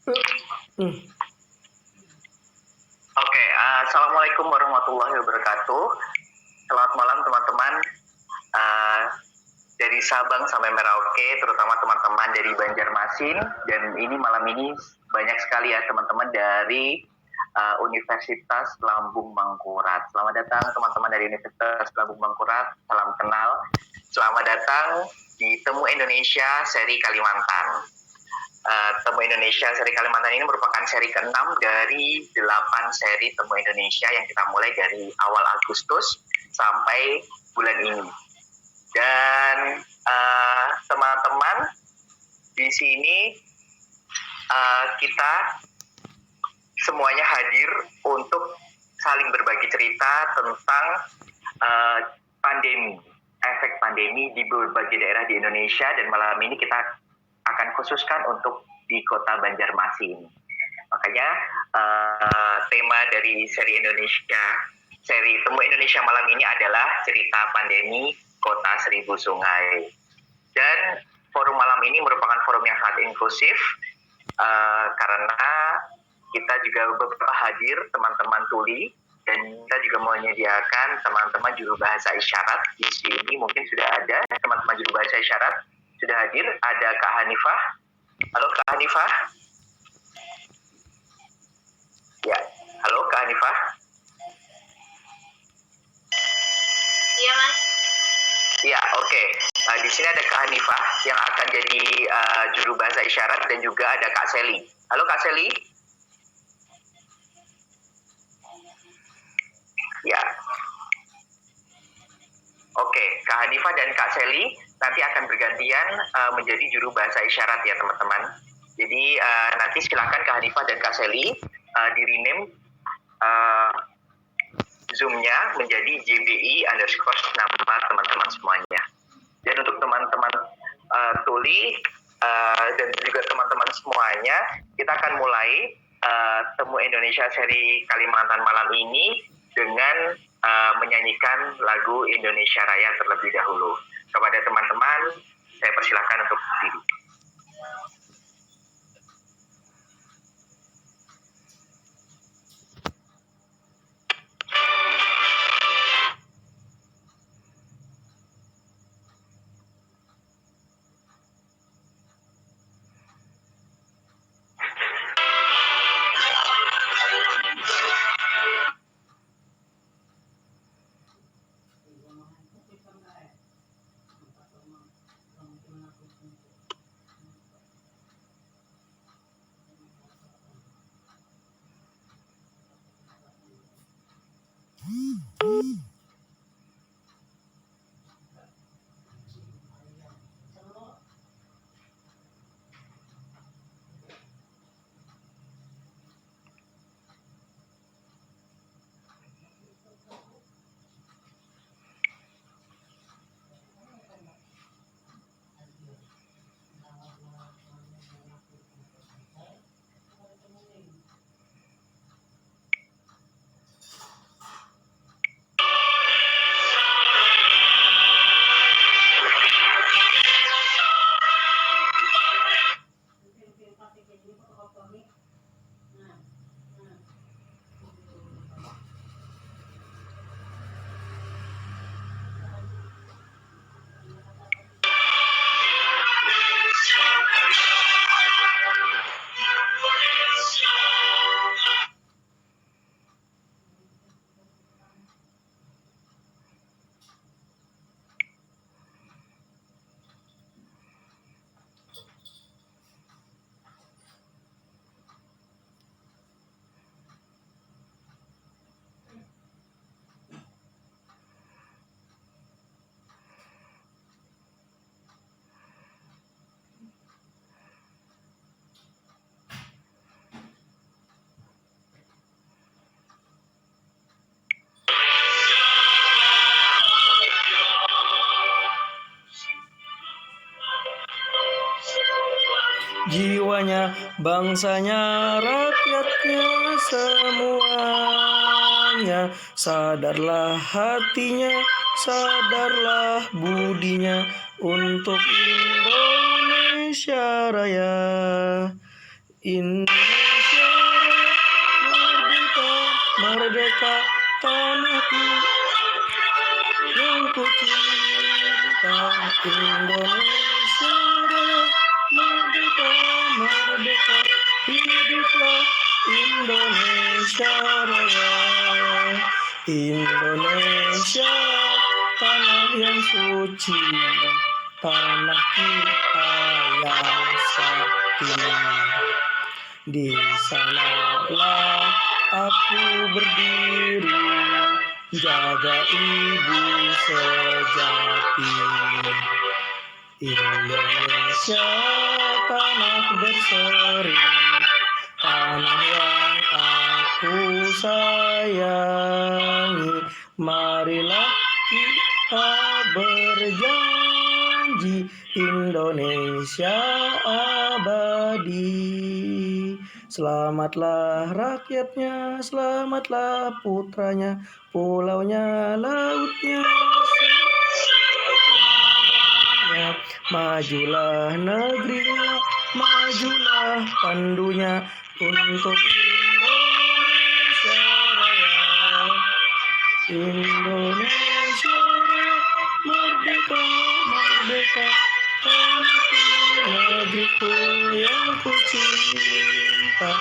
Oke, Assalamualaikum warahmatullahi wabarakatuh. Selamat malam teman-teman. Dari Sabang sampai Merauke, terutama teman-teman dari Banjarmasin, dan ini malam ini banyak sekali ya teman-teman dari Universitas Lambung Mangkurat. Selamat datang teman-teman dari Universitas Lambung Mangkurat, salam kenal. Selamat datang di Temu Indonesia seri Kalimantan. Temu Indonesia seri Kalimantan ini merupakan seri ke-6 dari 8 seri Temu Indonesia yang kita mulai dari awal Agustus sampai bulan ini. Dan teman-teman di sini kita semuanya hadir untuk saling berbagi cerita tentang pandemi, efek pandemi di berbagai daerah di Indonesia, dan malam ini kita akan khususkan untuk di kota Banjarmasin. Makanya tema dari seri Temu Indonesia malam ini adalah cerita pandemi Kota Seribu Sungai. Dan forum malam ini merupakan forum yang sangat inklusif karena kita juga beberapa hadir teman-teman tuli, dan kita juga menyediakan teman-teman juru bahasa isyarat. Di sini mungkin sudah ada teman-teman juru bahasa isyarat sudah hadir. Ada Kak Hanifah. Halo Kak Hanifah. Ya, halo Kak Hanifah. Iya Mas. Ya, oke. Di sini ada Kak Hanifah yang akan jadi juru bahasa isyarat, dan juga ada Kak Seli. Halo Kak Seli. Ya. Oke, Kak Hanifah dan Kak Seli nanti akan bergantian menjadi juru bahasa isyarat ya teman-teman. Jadi nanti silakan Kak Hanifah dan Kak Seli di-rename Zoom-nya menjadi JBI_ nama teman-teman semuanya. Dan untuk teman-teman tuli dan juga teman-teman semuanya, kita akan mulai Temu Indonesia seri Kalimantan malam ini dengan menyanyikan lagu Indonesia Raya terlebih dahulu. Kepada teman-teman, saya persilahkan untuk berdiri. Jiwanya, bangsanya, rakyatnya semuanya, sadarlah hatinya, sadarlah budinya untuk Indonesia Raya. Indonesia merdeka, merdeka tanahku yang ku cinta. Indonesia merdeka, merdeka, hiduplah Indonesia Raya. Indonesia tanah yang suci, tanah kita yang sakti. Di sanalah aku berdiri, jaga ibu sejati. Indonesia tanah berseri, tanah yang aku sayangi. Marilah kita berjanji, Indonesia abadi. Selamatlah rakyatnya, selamatlah putranya, pulaunya, lautnya, semuanya. Majulah negerinya, majulah pandunya untuk Indonesia Raya. Indonesia Raya, merdeka, merdeka, tanahku, negeriku yang ku cinta.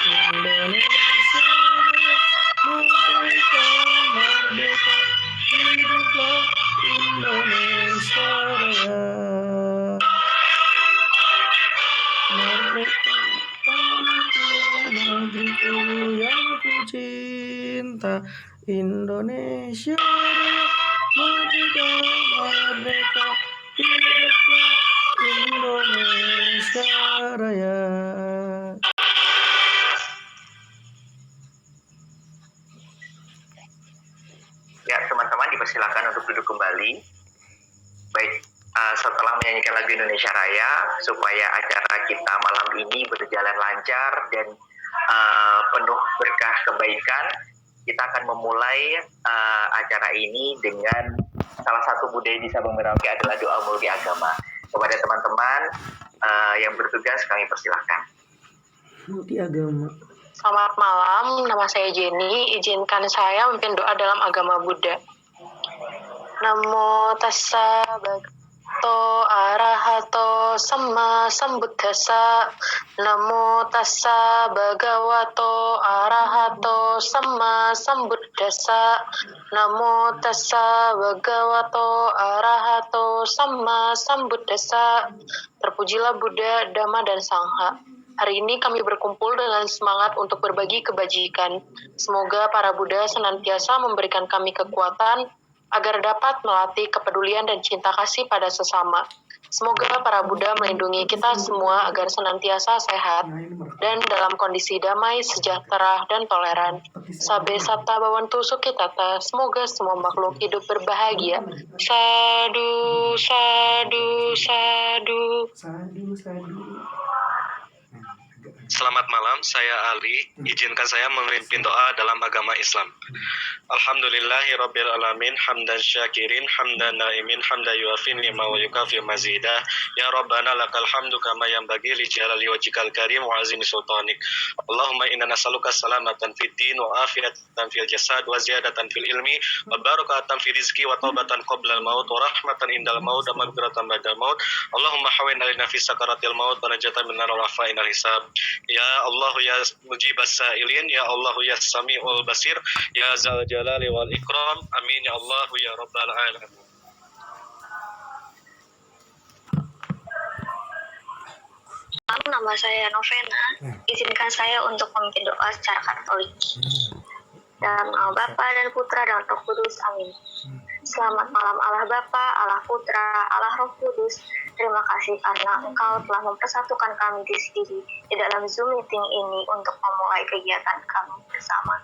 Indonesia Raya, merdeka, merdeka, hiduplah Indonesia Raya. Merdeka, tanahku, negeriku yang ku cinta. Indonesia Raya, merdeka, merdeka, hiduplah Indonesia Raya. Ya, teman-teman dipersilakan untuk duduk kembali. Baik, setelah menyanyikan lagu Indonesia Raya, supaya acara kita malam ini berjalan lancar dan penuh berkah kebaikan, kita akan memulai acara ini dengan salah satu budaya di Sabang Merauke adalah doa multi agama. Kepada teman-teman yang bertugas, kami persilahkan. Multi agama. Selamat malam, nama saya Jenny. Izinkan saya memimpin doa dalam agama Buddha. Namo tassa bhagavato arahato sama sambuddhassa. Namo tassa bhagavato arahato sama sambuddhassa. Namo tassa bhagavato arahato sama sambuddhassa. Terpujilah Buddha, Dhamma, dan Sangha. Hari ini kami berkumpul dengan semangat untuk berbagi kebajikan. Semoga para Buddha senantiasa memberikan kami kekuatan agar dapat melatih kepedulian dan cinta kasih pada sesama. Semoga para Buddha melindungi kita semua agar senantiasa sehat dan dalam kondisi damai, sejahtera, dan toleran. Sabe satta bhavantu sukhitata. Semoga semua makhluk hidup berbahagia. Sadu, sadu, sadu. Sadu, sadu. Selamat malam, saya Ali. Izinkan saya memimpin doa dalam agama Islam. Alhamdulillahi Rabbil Alamin, hamdan syakirin, hamdan naimin, hamdan yuafin lima wa yukafi mazidah. Ya Rabbana lakal hamdu kama yanbaghi li jalali wajhikal karim wa azimi sultanik. Allahumma inna nas'aluka salamatan fid din wa afiyatan fil jasad wa ziyadatan fil ilmi wa barakatan fil rizqi wa taubatan qabla al maut wa rahmatan indal maut wa maghfiratan ba'dal maut. Allahumma hawwin alaina fi sakaratil maut wa najatan minar wafa'in al hisab. Ya Allah ya mujibas sa'ilin, ya Allah ya sami'ul basir, ya zal jalali wal ikram. Amin ya Allah ya rabbal alamin. Nama saya Novena. Izinkan saya untuk memimpin doa secara Katolik. Dalam nama Bapa dan Putra dan Roh Kudus. Amin. Selamat malam Allah Bapa, Allah Putra, Allah Roh Kudus. Terima kasih karena Engkau telah mempersatukan kami di sini di dalam Zoom meeting ini untuk memulai kegiatan kami bersama.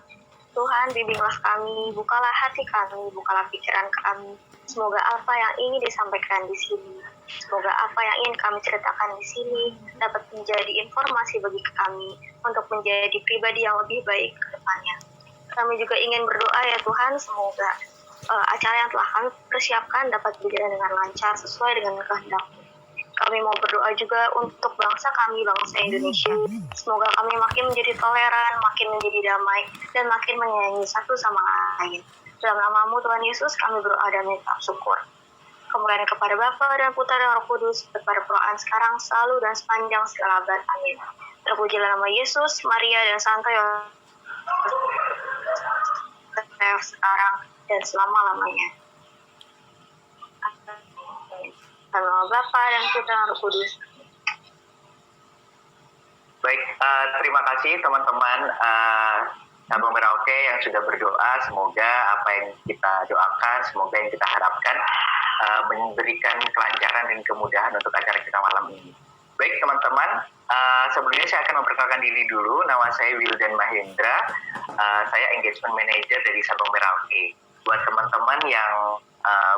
Tuhan, bimbinglah kami, bukalah hati kami, bukalah pikiran kami. Semoga apa yang ingin disampaikan di sini, semoga apa yang ingin kami ceritakan di sini dapat menjadi informasi bagi kami untuk menjadi pribadi yang lebih baik ke depannya. Kami juga ingin berdoa ya Tuhan, semoga acara yang telah kami persiapkan dapat berjalan dengan lancar sesuai dengan kehendak. Kami mau berdoa juga untuk bangsa kami, bangsa Indonesia. Semoga kami makin menjadi toleran, makin menjadi damai, dan makin menyayangi satu sama lain. Dalam namamu Tuhan Yesus kami berdoa dan minta syukur. Kemuliaan kepada Bapa dan Putra dan Roh Kudus, kepada perolahan sekarang, selalu dan sepanjang segala abad. Amin. Terpujilah nama Yesus, Maria, dan Santo Yosef sekarang dan selama-lamanya. Dalam nama Bapa dan Putra dan Roh Kudus. Baik, terima kasih teman-teman Sabang Merauke yang sudah berdoa. Semoga apa yang kita doakan, semoga yang kita harapkan memberikan kelancaran dan kemudahan untuk acara kita malam ini. Baik teman-teman, sebelumnya saya akan memperkenalkan diri dulu. Nama saya Wildan Mahendra, saya Engagement Manager dari Sabang Merauke. Buat teman-teman yang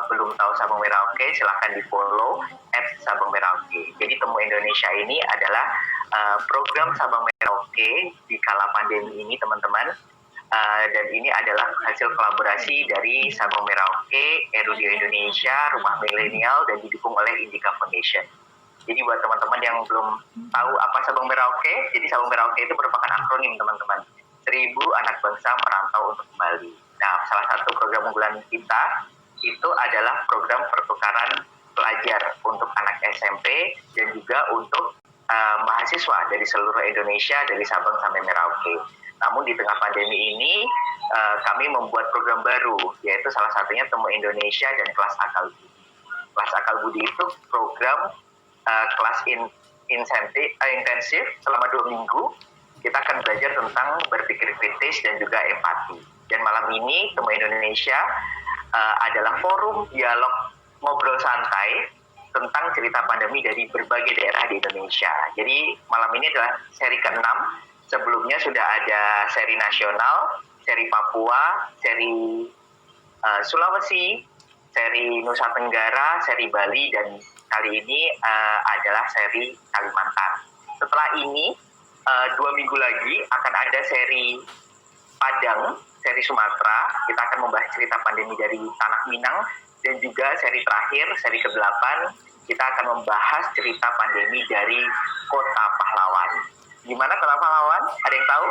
belum tahu Sabang Merauke, silahkan di follow @Sabang Merauke. Jadi Temu Indonesia ini adalah program Sabang Merauke di kala pandemi ini teman-teman. Dan ini adalah hasil kolaborasi dari Sabang Merauke, Erudio Indonesia, Rumah Milenial, dan didukung oleh Indika Foundation. Jadi buat teman-teman yang belum tahu apa Sabang Merauke, jadi Sabang Merauke itu merupakan akronim teman-teman. 1000 anak bangsa merantau untuk kembali. Nah, salah satu program unggulan kita itu adalah program pertukaran pelajar untuk anak SMP dan juga untuk mahasiswa dari seluruh Indonesia, dari Sabang sampai Merauke. Namun di tengah pandemi ini kami membuat program baru, yaitu salah satunya Temu Indonesia dan Kelas Akal Budi. Kelas Akal Budi itu program kelas intensif selama 2 minggu. Kita akan belajar tentang berpikir kritis dan juga empati. Dan malam ini Temu Indonesia adalah forum dialog ngobrol santai tentang cerita pandemi dari berbagai daerah di Indonesia. Jadi malam ini adalah seri ke-6. Sebelumnya sudah ada seri nasional, seri Papua, seri Sulawesi, seri Nusa Tenggara, seri Bali, dan kali ini adalah seri Kalimantan. Setelah ini 2 minggu lagi akan ada seri Padang, seri Sumatera. Kita akan membahas cerita pandemi dari Tanah Minang, dan juga seri terakhir, seri ke-8, kita akan membahas cerita pandemi dari Kota Pahlawan. Gimana Kota Pahlawan? Ada yang tahu?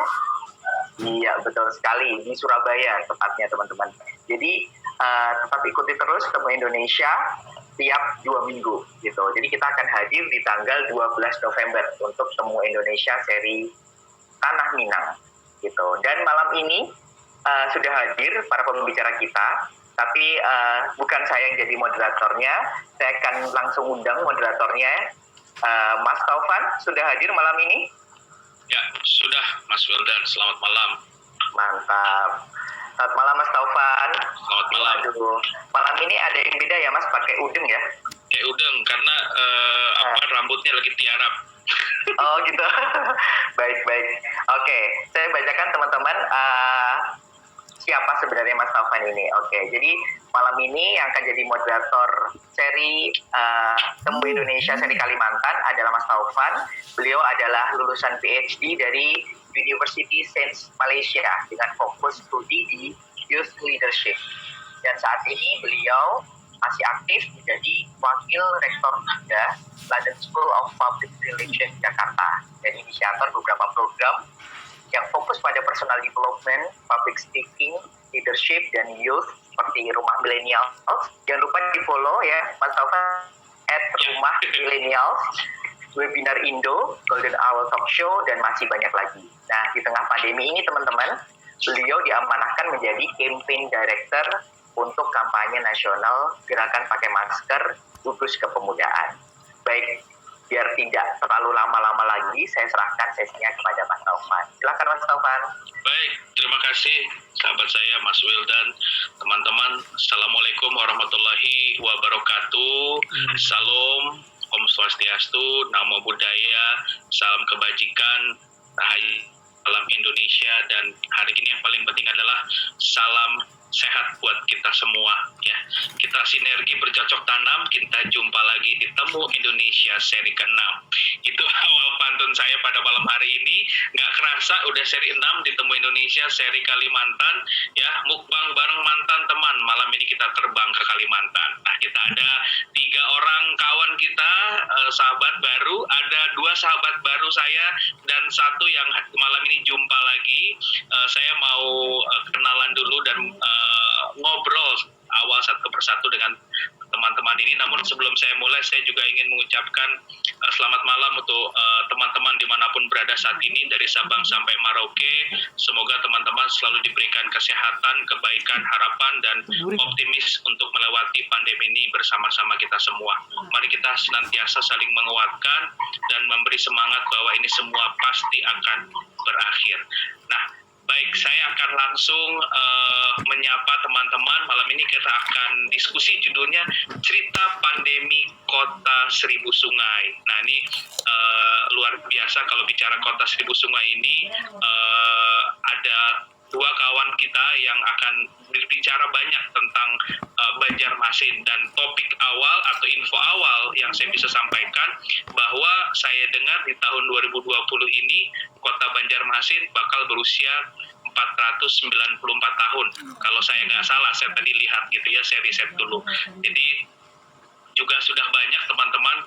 Iya, betul sekali. Di Surabaya tepatnya teman-teman. Jadi tetap ikuti terus Temu Indonesia tiap 2 minggu gitu. Jadi kita akan hadir di tanggal 12 November untuk Temu Indonesia seri Tanah Minang gitu. Dan malam ini sudah hadir para pembicara kita, tapi bukan saya yang jadi moderatornya. Saya akan langsung undang moderatornya. Mas Taufan sudah hadir malam ini? Ya, sudah Mas Wildan. Selamat malam. Mantap. Selamat malam Mas Taufan. Selamat malam. Aduh, malam ini ada yang beda ya Mas, pakai udeng ya? Kayak udeng karena rambutnya lagi tiarap. Oh gitu. Baik. Oke, saya bacakan teman-teman siapa sebenarnya Mas Taufan ini. Oke, jadi malam ini yang akan jadi moderator seri Temu Indonesia seri Kalimantan adalah Mas Taufan. Beliau adalah lulusan PhD dari University Sains Malaysia dengan fokus studi di Youth Leadership. Dan saat ini beliau masih aktif menjadi Wakil Rektor Muda London School of Public Relations Jakarta dan inisiator beberapa program yang fokus pada personal development, public speaking, leadership, dan youth seperti Rumah Milenial. Jangan lupa di follow ya Mas Taufan @Rumah Milenial, Webinar Indo, Golden Hour Talk Show, dan masih banyak lagi. Nah, di tengah pandemi ini teman-teman, beliau diamanahkan menjadi campaign director untuk kampanye nasional Gerakan Pakai Masker Gugus Kepemudaan. Baik, biar tidak terlalu lama-lama lagi, saya serahkan sesinya kepada Mas Taufan. Silakan Mas Taufan. Baik, terima kasih sahabat saya Mas Wildan. Teman-teman, Assalamualaikum warahmatullahi wabarakatuh. Salam, Om Swastiastu, Namo Buddhaya, salam kebajikan, rahayu alam Indonesia, dan hari ini yang paling penting adalah salam sehat buat kita semua ya. Kita sinergi bercocok tanam, kita jumpa lagi di Temu Indonesia seri ke-6. Itu awal pantun saya pada malam hari ini. Nggak kerasa udah seri 6 di Temu Indonesia seri Kalimantan ya, mukbang bareng mantan teman. Malam ini kita terbang ke Kalimantan. Nah, kita ada 3 orang kawan kita, sahabat baru, ada 2 sahabat baru saya dan 1 yang malam ini jumpa lagi. Saya mau kenalan dulu dan ngobrol awal satu persatu dengan teman-teman ini. Namun sebelum saya mulai, saya juga ingin mengucapkan selamat malam untuk teman-teman dimanapun berada saat ini dari Sabang sampai Merauke. Semoga teman-teman selalu diberikan kesehatan, kebaikan, harapan, dan optimis untuk melewati pandemi ini bersama-sama kita semua. Mari kita senantiasa saling menguatkan dan memberi semangat bahwa ini semua pasti akan berakhir. Nah, baik, saya akan langsung menyapa teman-teman. Malam ini kita akan diskusi, judulnya Cerita Pandemi Kota Seribu Sungai. Nah, ini luar biasa kalau bicara Kota Seribu Sungai ini. Ada 2 kawan kita yang akan berbicara banyak tentang Banjarmasin, dan topik awal atau info awal yang saya bisa sampaikan bahwa saya dengar di tahun 2020 ini Kota Banjarmasin bakal berusia 494 tahun. Kalau saya nggak salah, saya tadi lihat gitu ya, saya riset dulu. Jadi juga sudah banyak teman-teman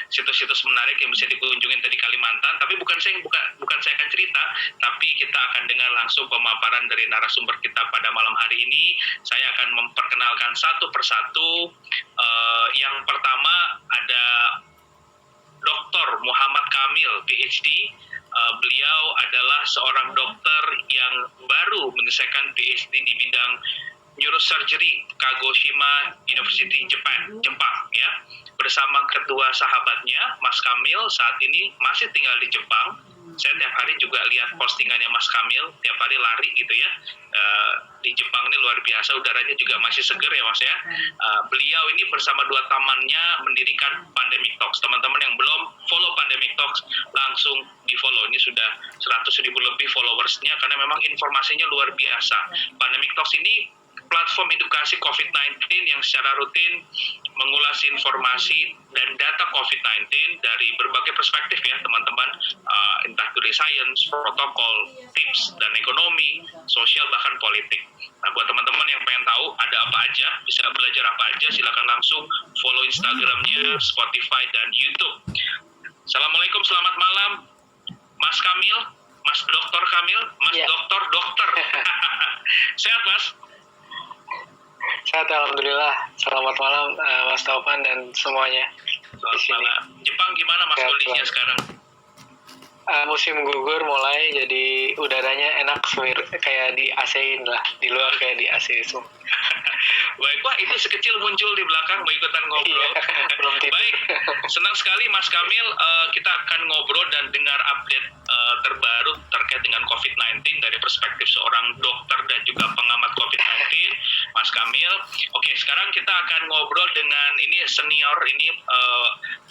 situs-situs menarik yang bisa dikunjungin tadi Kalimantan. Tapi bukan saya akan cerita, tapi kita akan dengar langsung pemaparan dari narasumber kita pada malam hari ini. Saya akan memperkenalkan satu persatu. Yang pertama ada Dr. Muhammad Kamil, PhD. Beliau adalah seorang dokter yang baru menyelesaikan PhD di bidang neurosurgery Kagoshima University Jepang ya. Bersama kedua sahabatnya, Mas Kamil saat ini masih tinggal di Jepang. Saya tiap hari juga lihat postingannya Mas Kamil, tiap hari lari gitu ya. Di Jepang ini luar biasa, udaranya juga masih seger ya Mas ya. Beliau ini bersama 2 temannya mendirikan Pandemic Talks. Teman-teman yang belum follow Pandemic Talks, langsung di follow. Ini sudah 100.000 lebih followersnya, karena memang informasinya luar biasa. Pandemic Talks ini platform edukasi COVID-19 yang secara rutin mengulas informasi dan data COVID-19 dari berbagai perspektif ya teman-teman, entah dari science, protokol, tips, dan ekonomi, sosial, bahkan politik. Nah, buat teman-teman yang pengen tahu ada apa aja, bisa belajar apa aja, silakan langsung follow Instagramnya, Spotify, dan YouTube. Assalamualaikum, selamat malam Mas Kamil, Mas Dokter Kamil, Mas Ya. Dokter. Sehat Mas? Sehat, alhamdulillah. Selamat malam Mas Taufan dan semuanya di sini. Jepang gimana Mas Sehat, kondisinya Mas. sekarang? Musim gugur mulai, jadi udaranya enak kayak di AC-in lah, di luar kayak di AC itu. Baik, wah itu sekecil muncul di belakang mau ikutan ngobrol. Iya, belum tidur. Baik, senang sekali Mas Kamil, kita akan ngobrol dan dengar update terbaru terkait dengan COVID-19 dari perspektif seorang dokter dan juga pengamat COVID-19, Mas Kamil. Oke, sekarang kita akan ngobrol dengan ini senior ini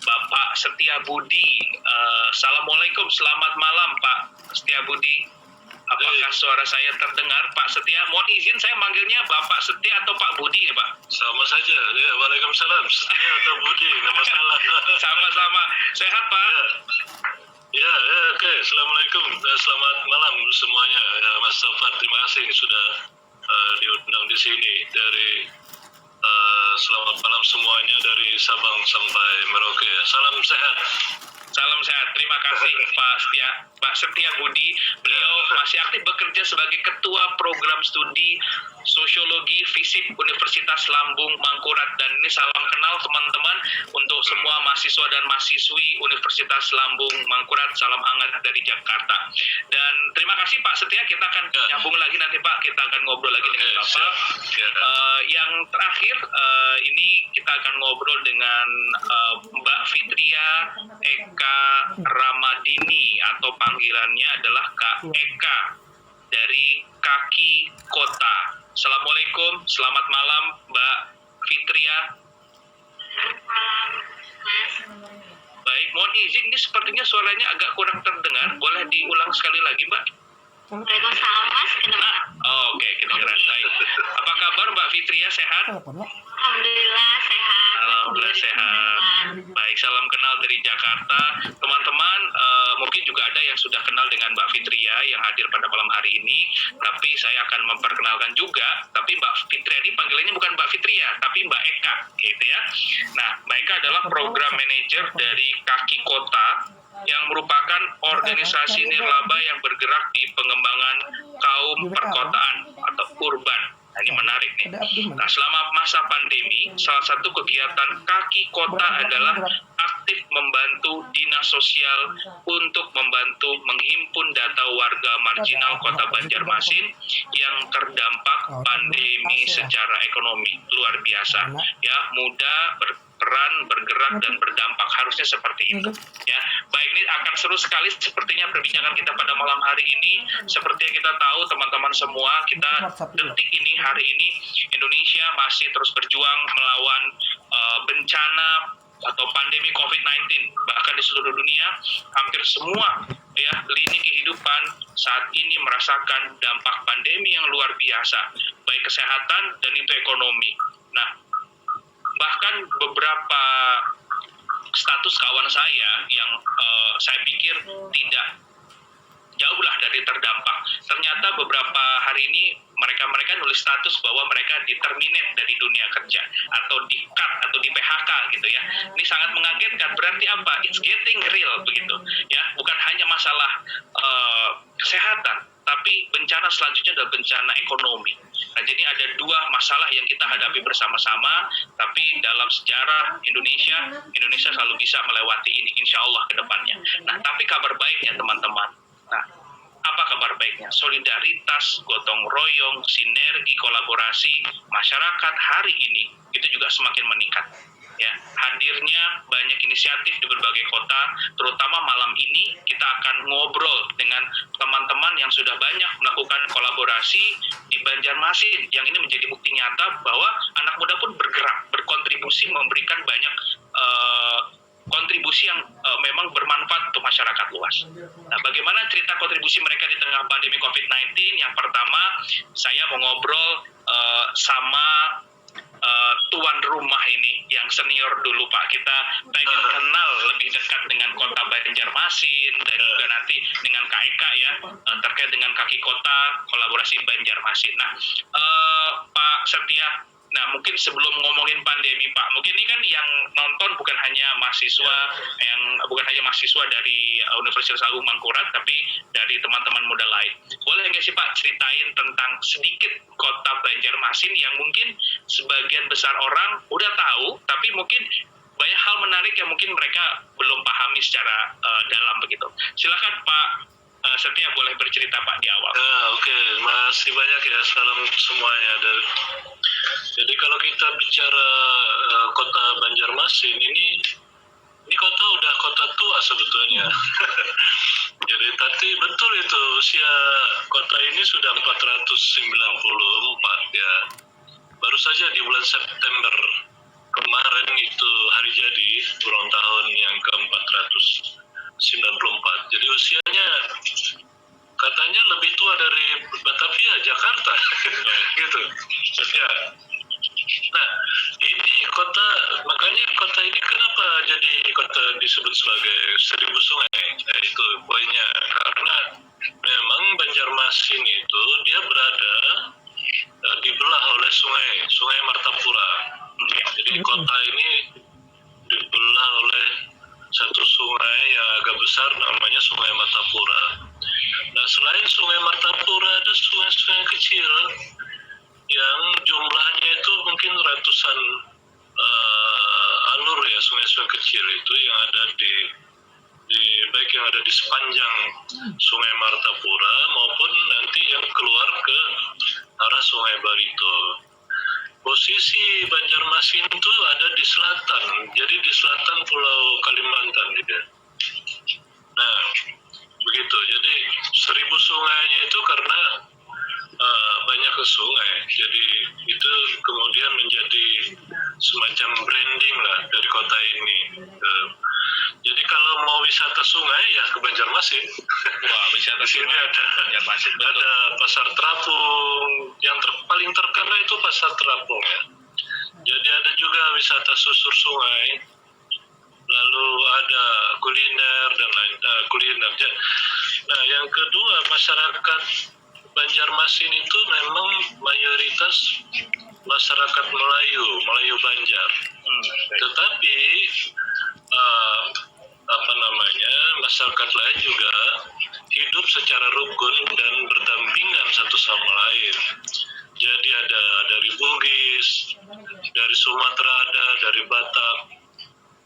Bapak Setia Budi. Assalamualaikum, selamat malam Pak Setia Budi. Apakah suara saya terdengar, Pak Setia? Mohon izin saya manggilnya Bapak Setia atau Pak Budi ya, Pak? Sama saja. Ya, waalaikumsalam. Setia atau Budi, nggak masalah. Sama-sama. Sehat, Pak? Ya, oke. Assalamualaikum. Selamat malam semuanya. Ya, Mas Taufan, terima kasih sudah diundang di sini. Selamat malam semuanya dari Sabang sampai Merauke. Salam sehat. Salam sehat. Terima kasih Pak Setia Budi. Beliau masih aktif bekerja sebagai Ketua Program Studi Sosiologi FISIP Universitas Lambung Mangkurat. Dan ini salam kenal teman-teman untuk semua mahasiswa dan mahasiswi Universitas Lambung Mangkurat. Salam hangat dari Jakarta. Dan terima kasih Pak Setia. Kita akan nyambung lagi nanti Pak. Kita akan ngobrol lagi dengan Bapak. Yang terakhir ini kita akan ngobrol dengan Mbak Fitria Eka Ramadini atau panggilannya adalah Kak Eka dari Kaki Kota. Assalamualaikum, selamat malam Mbak Fitria. Baik, mohon izin ini sepertinya suaranya agak kurang terdengar. Boleh diulang sekali lagi Mbak? Waalaikumsalam Mas, kenapa? Oke, kedengeran. Baik. Apa kabar Mbak Fitria, sehat? Alhamdulillah sehat. Alhamdulillah sehat. Baik, salam kenal dari Jakarta. Teman-teman, mungkin juga ada yang sudah kenal dengan Mbak Fitria yang hadir pada malam hari ini. Tapi saya akan memperkenalkan juga. Tapi Mbak Fitria ini panggilannya bukan Mbak Fitria, tapi Mbak Eka, gitu ya. Nah, Mbak Eka adalah program manajer dari Kaki Kota, yang merupakan organisasi nirlaba yang bergerak di pengembangan kaum perkotaan atau urban. Nah, ini menarik nih. Nah, selama masa pandemi, salah satu kegiatan Kaki Kota adalah aktif membantu dinas sosial untuk membantu menghimpun data warga marginal Kota Banjarmasin yang terdampak pandemi secara ekonomi. Luar biasa. Ya, muda, berperan, bergerak, dan berdampak. Harusnya seperti itu. Ya, baik, ini akan seru sekali sepertinya perbincangan kita pada malam hari ini. Seperti yang kita tahu, teman-teman semua, kita detik ini, hari ini, Indonesia masih terus berjuang melawan bencana atau pandemi COVID-19. Bahkan di seluruh dunia, hampir semua ya lini kehidupan saat ini merasakan dampak pandemi yang luar biasa, baik kesehatan dan itu ekonomi. Nah, bahkan beberapa status kawan saya yang saya pikir tidak jauhlah dari terdampak. Ternyata beberapa hari ini mereka nulis status bahwa mereka di-terminate dari dunia kerja atau di-cut atau di-PHK gitu ya. Ini sangat mengagetkan. Berarti apa? It's getting real begitu ya. Bukan hanya masalah kesehatan, tapi bencana selanjutnya adalah bencana ekonomi. Nah, jadi ada dua masalah yang kita hadapi bersama-sama, tapi dalam sejarah Indonesia selalu bisa melewati ini, insya Allah ke depannya. Nah, tapi kabar baiknya teman-teman, nah, apa kabar baiknya? Solidaritas, gotong royong, sinergi, kolaborasi masyarakat hari ini itu juga semakin meningkat. Ya, hadirnya banyak inisiatif di berbagai kota, terutama malam ini kita akan ngobrol dengan teman-teman yang sudah banyak melakukan kolaborasi di Banjarmasin, yang ini menjadi bukti nyata bahwa anak muda pun bergerak, berkontribusi, memberikan banyak kontribusi yang memang bermanfaat untuk masyarakat luas. Nah, bagaimana cerita kontribusi mereka di tengah pandemi COVID-19? Yang pertama, saya mau ngobrol sama tuan rumah ini yang senior dulu Pak. Kita pengen kenal lebih dekat dengan Kota Banjarmasin dan juga nanti dengan Kak Eka ya, terkait dengan Kaki Kota kolaborasi Banjarmasin. Nah, Pak Setia, nah mungkin sebelum ngomongin pandemi Pak, mungkin ini kan yang nonton bukan hanya mahasiswa dari Universitas Agung Mangkurat, tapi dari teman-teman muda lain. Boleh nggak sih Pak ceritain tentang sedikit Kota Banjarmasin yang mungkin sebagian besar orang udah tahu, tapi mungkin banyak hal menarik yang mungkin mereka belum pahami secara dalam begitu. Silakan Pak Setia, boleh bercerita Pak di awal. Oke, makasih banyak ya, salam semuanya. Jadi kalau kita bicara Kota Banjarmasin ini kota udah kota tua sebetulnya. Jadi tadi betul itu usia kota ini sudah 494 ya. Baru saja di bulan September kemarin itu hari jadi ulang tahun yang ke-494. Jadi usianya katanya lebih tua dari Batavia, Jakarta. Gitu. Ya. Nah, ini kota, makanya kota ini kenapa jadi kota disebut sebagai 1000 sungai? Nah, itu poinnya. Karena memang Banjarmasin itu dia berada dibelah oleh sungai Martapura. Jadi kota ini dibelah oleh satu sungai yang agak besar namanya Sungai Martapura. Nah, selain Sungai Martapura ada sungai-sungai kecil yang jumlahnya itu mungkin ratusan alur ya, sungai-sungai kecil itu yang ada di baik yang ada di sepanjang Sungai Martapura maupun nanti yang keluar ke arah Sungai Barito. Posisi Banjarmasin itu ada di selatan, jadi di selatan Pulau Kalimantan gitu. Nah, begitu. Jadi 1000 sungainya itu karena banyak ke sungai, jadi itu kemudian menjadi semacam branding lah dari kota ini. Jadi kalau mau wisata sungai ya ke Banjarmasin. Wah, wisata Di sini sungai, ada Banjarmasin, betul. ada pasar terapung yang paling terkenal itu pasar terapung ya. Jadi ada juga wisata susur sungai, lalu ada kuliner dan lain kuliner. Nah, yang kedua masyarakat Banjarmasin itu memang mayoritas masyarakat Melayu Banjar. Tetapi masyarakat lain juga hidup secara rukun dan berdampingan satu sama lain. Jadi ada dari Bugis, dari Sumatera ada, dari Batak,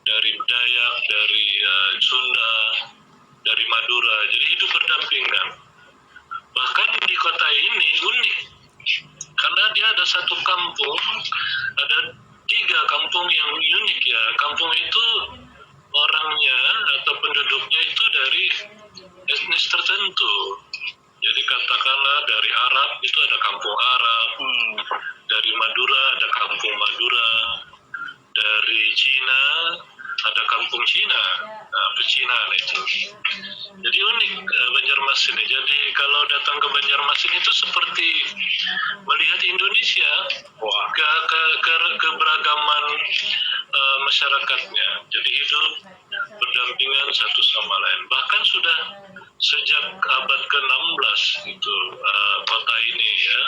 dari Dayak, dari Sunda, dari Madura. Jadi hidup berdampingan. Bahkan di kota ini unik, karena dia ada satu kampung, ada 3 kampung yang unik ya. Kampung itu orangnya atau penduduknya itu dari etnis tertentu. Jadi katakanlah dari Arab itu ada kampung Arab, dari Madura ada kampung Madura, dari Cina ada kampung Cina, pecinan itu. Jadi unik Banjarmasin ini. Jadi kalau datang ke Banjarmasin itu seperti melihat Indonesia, keberagaman masyarakatnya. Jadi hidup berdampingan satu sama lain. Bahkan sudah sejak abad ke-16 itu kota ini ya.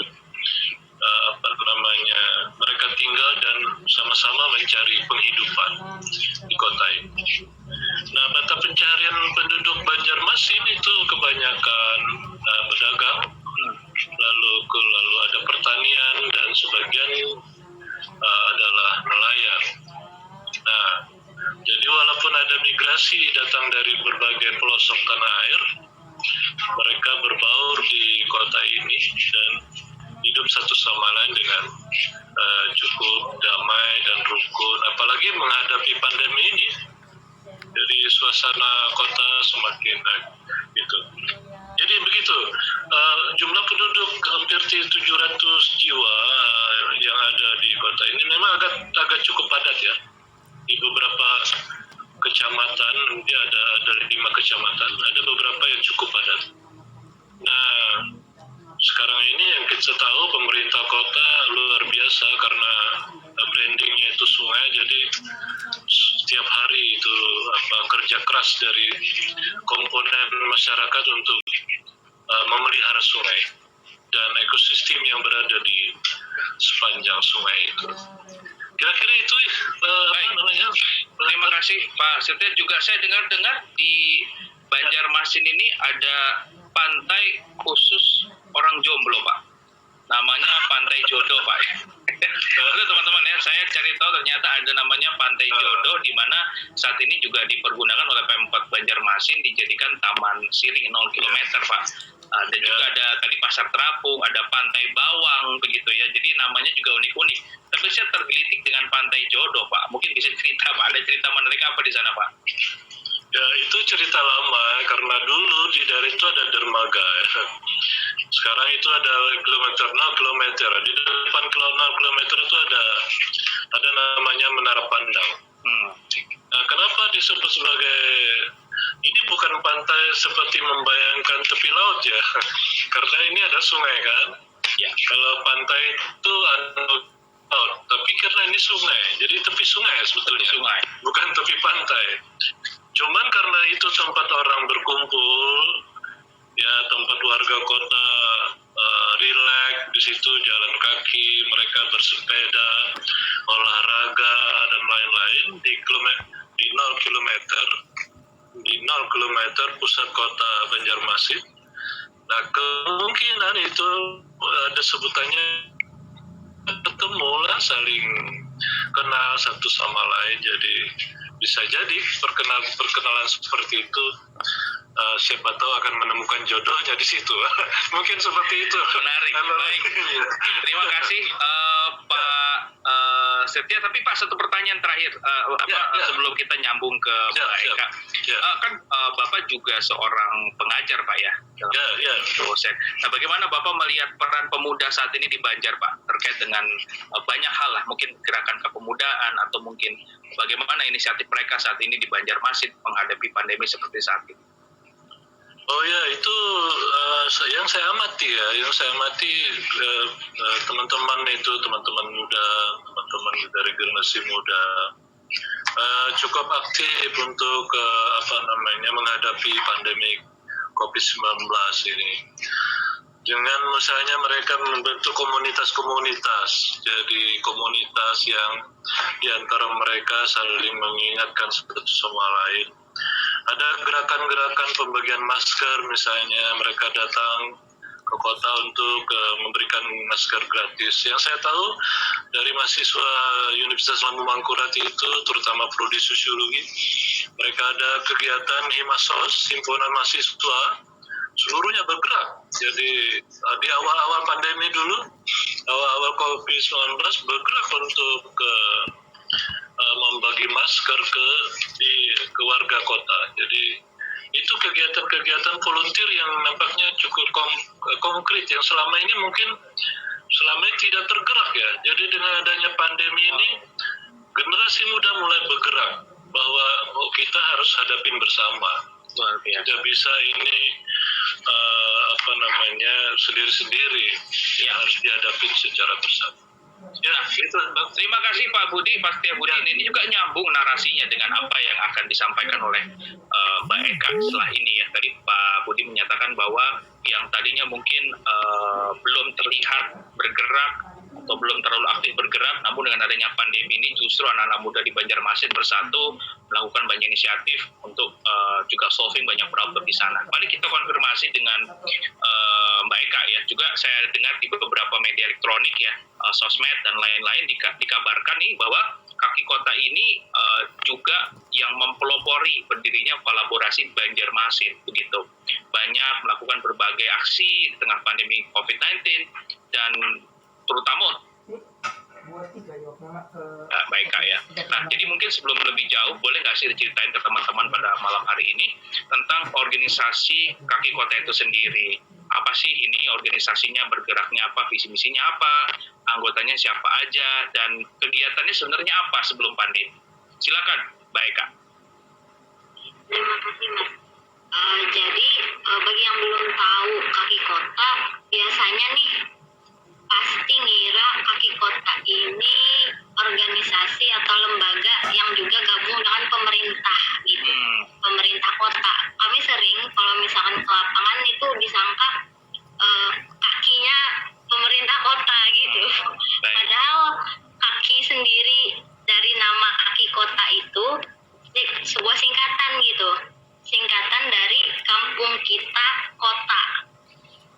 Mereka tinggal dan sama-sama mencari penghidupan di kota ini. Nah, mata pencarian penduduk Banjarmasin itu kebanyakan pedagang, lalu ada pertanian dan sebagian adalah nelayan. Nah, jadi walaupun ada migrasi datang dari berbagai pelosok tanah air, mereka berbaur di kota ini dan hidup satu sama lain dengan cukup damai dan rukun, apalagi menghadapi pandemi ini. Jadi suasana kota semakin gitu. Jadi begitu, jumlah penduduk hampir 700 jiwa yang ada di kota ini memang agak cukup padat ya. Di beberapa kecamatan, dia ada 5 kecamatan, ada beberapa yang cukup padat. Nah, sekarang ini yang kita tahu pemerintah kota luar biasa karena brandingnya itu sungai, jadi setiap hari itu kerja keras dari komponen masyarakat untuk memelihara sungai dan ekosistem yang berada di sepanjang sungai itu. Kira-kira itu Terima kasih Pak Setia. Juga saya dengar di Banjarmasin ini ada pantai khusus orang jomblo Pak. Namanya Pantai Jodoh Pak. Itu teman-teman ya, saya cari tahu ternyata ada namanya Pantai Jodoh, di mana saat ini juga dipergunakan oleh Pemkot Banjarmasin dijadikan taman siring 0 km Pak. Ada juga ada tadi pasar terapung, ada Pantai Bawang begitu ya. Jadi namanya juga unik-unik. Tapi saya tergelitik dengan Pantai Jodoh Pak. Mungkin bisa cerita Pak, ada cerita menarik apa di sana Pak? Ya, itu cerita lama karena dulu di daerah itu ada dermaga ya. Sekarang itu ada kilometer 0 km. Di depan 0 km itu ada namanya Menara Pandang. Nah, kenapa disebut sebagai ini bukan pantai seperti membayangkan tepi laut ya? Karena ini ada sungai kan. Ya. Kalau pantai itu laut, tapi karena ini sungai, jadi tepi sungai sebetulnya. Sungai. Bukan tepi pantai. Cuman karena itu tempat orang berkumpul, ya tempat warga kota rileks di situ, jalan kaki, mereka bersepeda, olahraga dan lain-lain di 0 km pusat kota Banjarmasin. Nah, kemungkinan itu ada sebutannya bertemulah, saling kenal satu sama lain, jadi bisa jadi perkenalan seperti itu siapa tahu akan menemukan jodohnya di situ. Mungkin seperti itu. Menarik. Baik. Terima kasih Pak Setia, tapi Pak satu pertanyaan terakhir sebelum kita nyambung ke Ya, Pak Eka. ya. Kan Bapak juga seorang pengajar Pak ya, Ya. dosen. Nah, bagaimana Bapak melihat peran pemuda saat ini di Banjar Pak terkait dengan banyak hal lah, mungkin gerakan kepemudaan atau mungkin bagaimana inisiatif mereka saat ini di Banjarmasin menghadapi pandemi seperti saat ini? Oh ya, itu yang saya amati teman-teman muda, teman-teman dari generasi muda cukup aktif untuk menghadapi pandemi COVID-19 ini. Dengan misalnya mereka membentuk komunitas-komunitas, jadi komunitas yang diantara mereka saling mengingatkan satu sama lain. Ada gerakan-gerakan pembagian masker misalnya, mereka datang ke kota untuk memberikan masker gratis. Yang saya tahu dari mahasiswa Universitas Lambung Mangkurat itu, terutama prodi sosiologi, mereka ada kegiatan Himasos, himpunan mahasiswa, seluruhnya bergerak. Jadi di awal-awal pandemi dulu, awal-awal COVID-19 bergerak untuk membagi masker ke warga kota. Jadi itu kegiatan-kegiatan volunteer yang nampaknya cukup konkret, yang selama ini tidak tergerak ya. Jadi dengan adanya pandemi ini, generasi muda mulai bergerak bahwa kita harus hadapin bersama. Tidak bisa ini sendiri-sendiri, yang harus dihadapin secara bersama. Ya, itu. Terima kasih Pak Budi, Pak Setia Budi. Ini juga nyambung narasinya dengan apa yang akan disampaikan oleh Mbak Eka setelah ini ya. Tadi Pak Budi menyatakan bahwa yang tadinya mungkin belum terlihat bergerak atau belum terlalu aktif bergerak, namun dengan adanya pandemi ini justru anak-anak muda di Banjarmasin bersatu melakukan banyak inisiatif untuk juga solving banyak problem di sana. Mari kita konfirmasi dengan Mbak Eka ya. Juga saya dengar di beberapa media elektronik ya, sosmed dan lain-lain dikabarkan nih bahwa kaki kota ini juga yang mempelopori berdirinya kolaborasi Banjarmasin begitu. Banyak melakukan berbagai aksi di tengah pandemi COVID-19 dan terutama baik Kak ya. Nah, jadi mungkin sebelum lebih jauh, boleh nggak sih diceritain ke teman-teman pada malam hari ini tentang organisasi kaki kota itu sendiri? Apa sih ini organisasinya, bergeraknya apa, visi misinya apa, anggotanya siapa aja, dan kegiatannya sebenarnya apa sebelum pandemi? Silakan, Mbak Eka. Terima kasih Mas. Jadi bagi yang belum tahu kaki kota, biasanya nih pasti ngira kaki kota ini organisasi atau lembaga yang juga gabung dengan pemerintah gitu, pemerintah kota. Kami sering kalau misalkan ke lapangan itu disangka kakinya pemerintah kota gitu. Padahal kaki sendiri dari nama kaki kota itu sebuah singkatan gitu, singkatan dari kampung kita kota.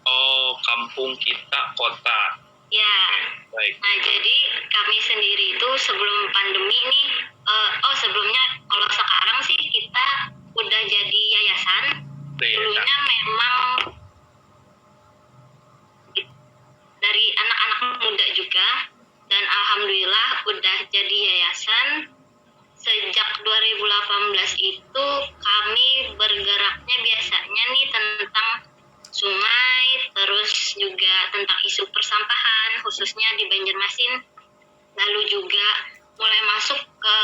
Oh, kampung kita kota. Ya. Baik. Nah, jadi kami sendiri itu sebelum pandemi ini, sebelumnya kalau sekarang sih kita udah jadi yayasan. Dulunya memang dari anak-anak muda juga, dan alhamdulillah udah jadi yayasan. Sejak 2018 itu kami bergeraknya biasanya nih tentang sungai, terus juga tentang isu persampahan khususnya di Banjarmasin, lalu juga mulai masuk ke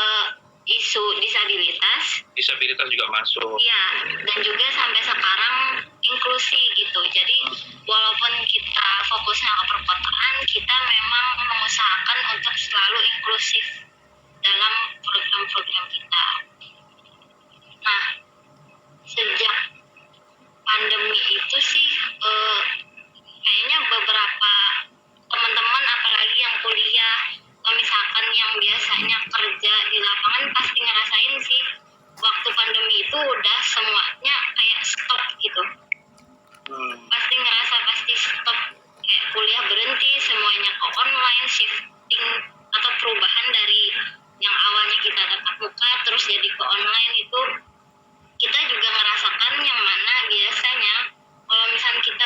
isu disabilitas juga masuk. Iya, dan juga sampai sekarang inklusi gitu. Jadi walaupun kita fokusnya ke perkotaan, kita memang mengusahakan untuk selalu inklusif dalam program-program kita. Nah, sejak pandemi itu sih kayaknya beberapa teman-teman apalagi yang kuliah atau misalkan yang biasanya kerja di lapangan pasti ngerasain sih waktu pandemi itu udah semuanya kayak stop gitu. Pasti stop, kayak kuliah berhenti, semuanya ke online, shifting atau perubahan dari yang awalnya kita tatap muka terus jadi ke online itu kita juga ngerasakan yang mana biasanya kalau misalnya kita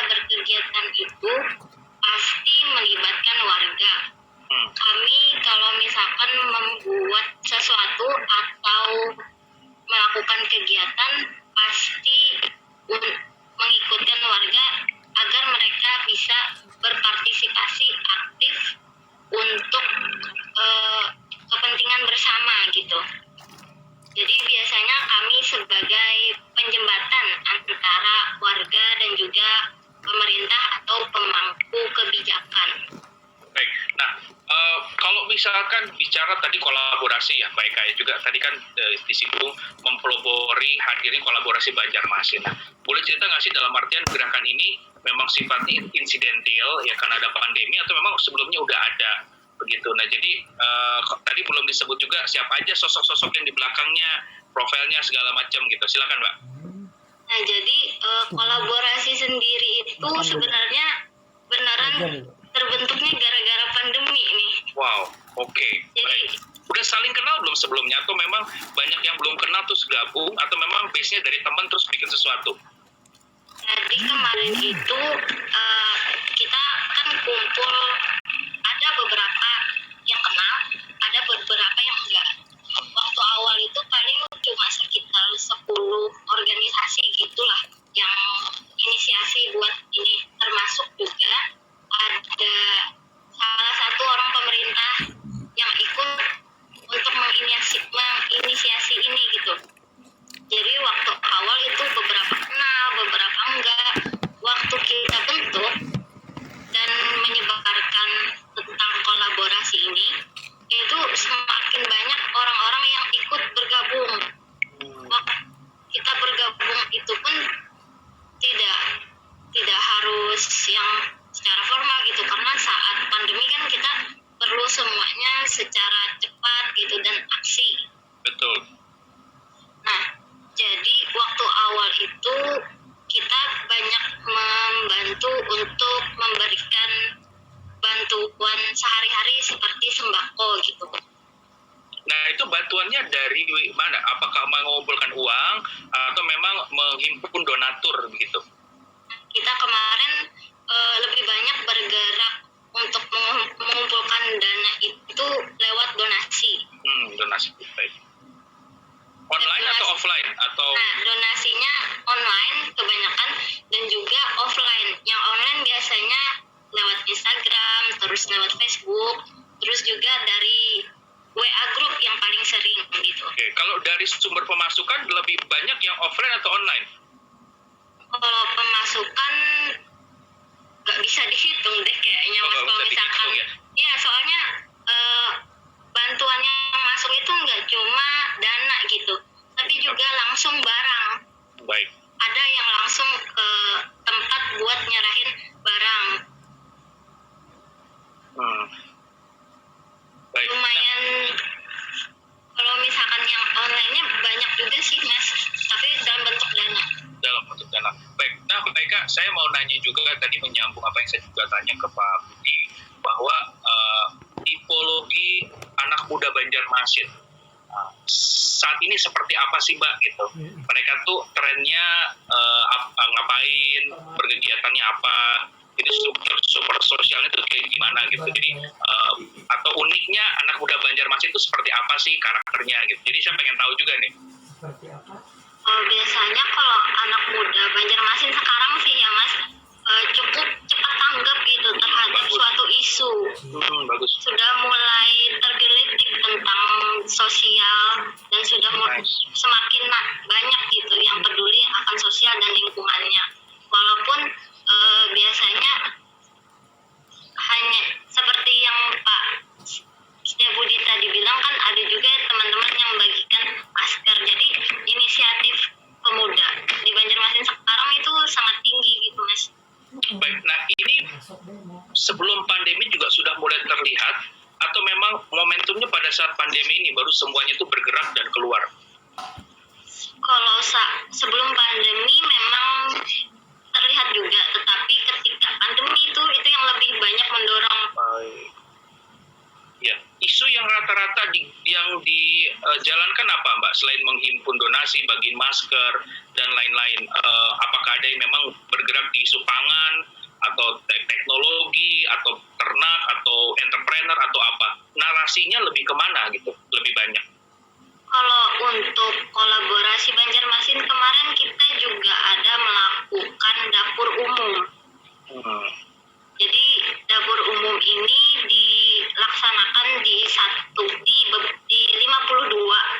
kan bicara tadi kolaborasi ya, Pak Eka ya, juga tadi kan disinggung mempelopori hadiri kolaborasi Banjarmasin. Nah, boleh cerita nggak sih dalam artian gerakan ini memang sifatnya insidental ya karena ada pandemi atau memang sebelumnya udah ada begitu. Nah, jadi tadi belum disebut juga siapa aja sosok-sosok yang di belakangnya, profilnya segala macam gitu. Silakan, Mbak. Nah, jadi kolaborasi sendiri itu sebenarnya beneran terbentuknya gara-gara pandemi nih. Wow, oke. Jadi Baik. Udah saling kenal belum sebelumnya atau memang banyak yang belum kenal terus gabung atau memang base-nya dari teman terus bikin sesuatu? jadi kemarin itu kita kan kumpul, ada beberapa yang kenal, ada beberapa yang enggak. Waktu awal itu paling cuma sekitar 10 organisasi gitulah yang inisiasi buat ini, termasuk juga ada salah satu orang pemerintah yang ikut untuk menginisiasi ini gitu. Jadi waktu awal itu beberapa kenal, beberapa enggak. Waktu kita bentuk dan menyebarkan tentang kolaborasi ini, itu semakin banyak orang-orang yang ikut bergabung. Waktu kita bergabung itu pun tidak harus yang secara formal gitu, karena saat pandemi kan kita perlu semuanya secara cepat gitu dan aksi. Betul. Nah, jadi waktu awal itu kita banyak membantu untuk memberikan bantuan sehari-hari seperti sembako gitu. Nah, itu bantuannya dari mana? Apakah mengumpulkan uang atau memang menghimpun donatur begitu? Kita kemarin lebih banyak bergerak untuk mengumpulkan dana itu lewat donasi. Donasi. Baik. Online atau offline atau Nah, donasinya online kebanyakan dan juga offline. Yang online biasanya lewat Instagram, terus lewat Facebook, terus juga dari WA group yang paling sering gitu. Oke, kalau dari sumber pemasukan lebih banyak yang offline atau online? Kalau pemasukan nggak bisa dihitung deh kayaknya, Oh, Mas. nggak Kalau bisa misalkan, dihitung ya? iya soalnya bantuan yang masuk itu nggak cuma dana gitu, tapi juga langsung barang. Baik. Ada yang langsung ke tempat buat nyerahin barang. Baik. Lumayan, kalau misalkan yang online-nya banyak juga sih, Mas, tapi dalam bentuk dana. Dalam bentuk dana. Baik. Nah, Pak Eka, saya mau nanya juga tadi menyambung apa yang saya juga tanya ke Pak Budi bahwa tipologi anak muda Banjarmasin saat ini seperti apa sih, Mbak, gitu. Mereka tuh trennya ngapain, berkegiatannya apa, ini super sosialnya tuh kayak gimana gitu. Jadi atau uniknya anak muda Banjarmasin itu seperti apa sih karakternya gitu. Jadi saya pengen tahu juga nih. Biasanya kalau anak muda Banjarmasin sekarang sih ya, Mas, cukup cepat tanggap gitu terhadap suatu isu. Bagus. Sudah mulai tergelitik tentang sosial dan sudah semakin banyak gitu yang peduli akan sosial dan lingkungannya. Walaupun biasanya hanya seperti yang Pak Budi tadi bilang, kan ada juga teman-teman yang membagikan masker. Jadi inisiatif pemuda di Banjarmasin sekarang itu sangat tinggi gitu, Mas. Baik, nah ini sebelum pandemi juga sudah mulai terlihat atau memang momentumnya pada saat pandemi ini baru semuanya itu bergerak dan keluar? Kalau sebelum pandemi memang terlihat juga, tetapi ketika pandemi itu yang lebih banyak mendorong. Ya, isu yang rata-rata yang dijalankan apa, Mbak? Selain menghimpun donasi, bagi masker dan lain-lain, apakah ada yang memang bergerak di isu pangan atau teknologi atau ternak atau entrepreneur atau apa? Narasinya lebih kemana gitu? Lebih banyak? Kalau untuk kolaborasi Banjarmasin kemarin kita juga ada melakukan dapur umum. Jadi dapur umum ini dilaksanakan di 52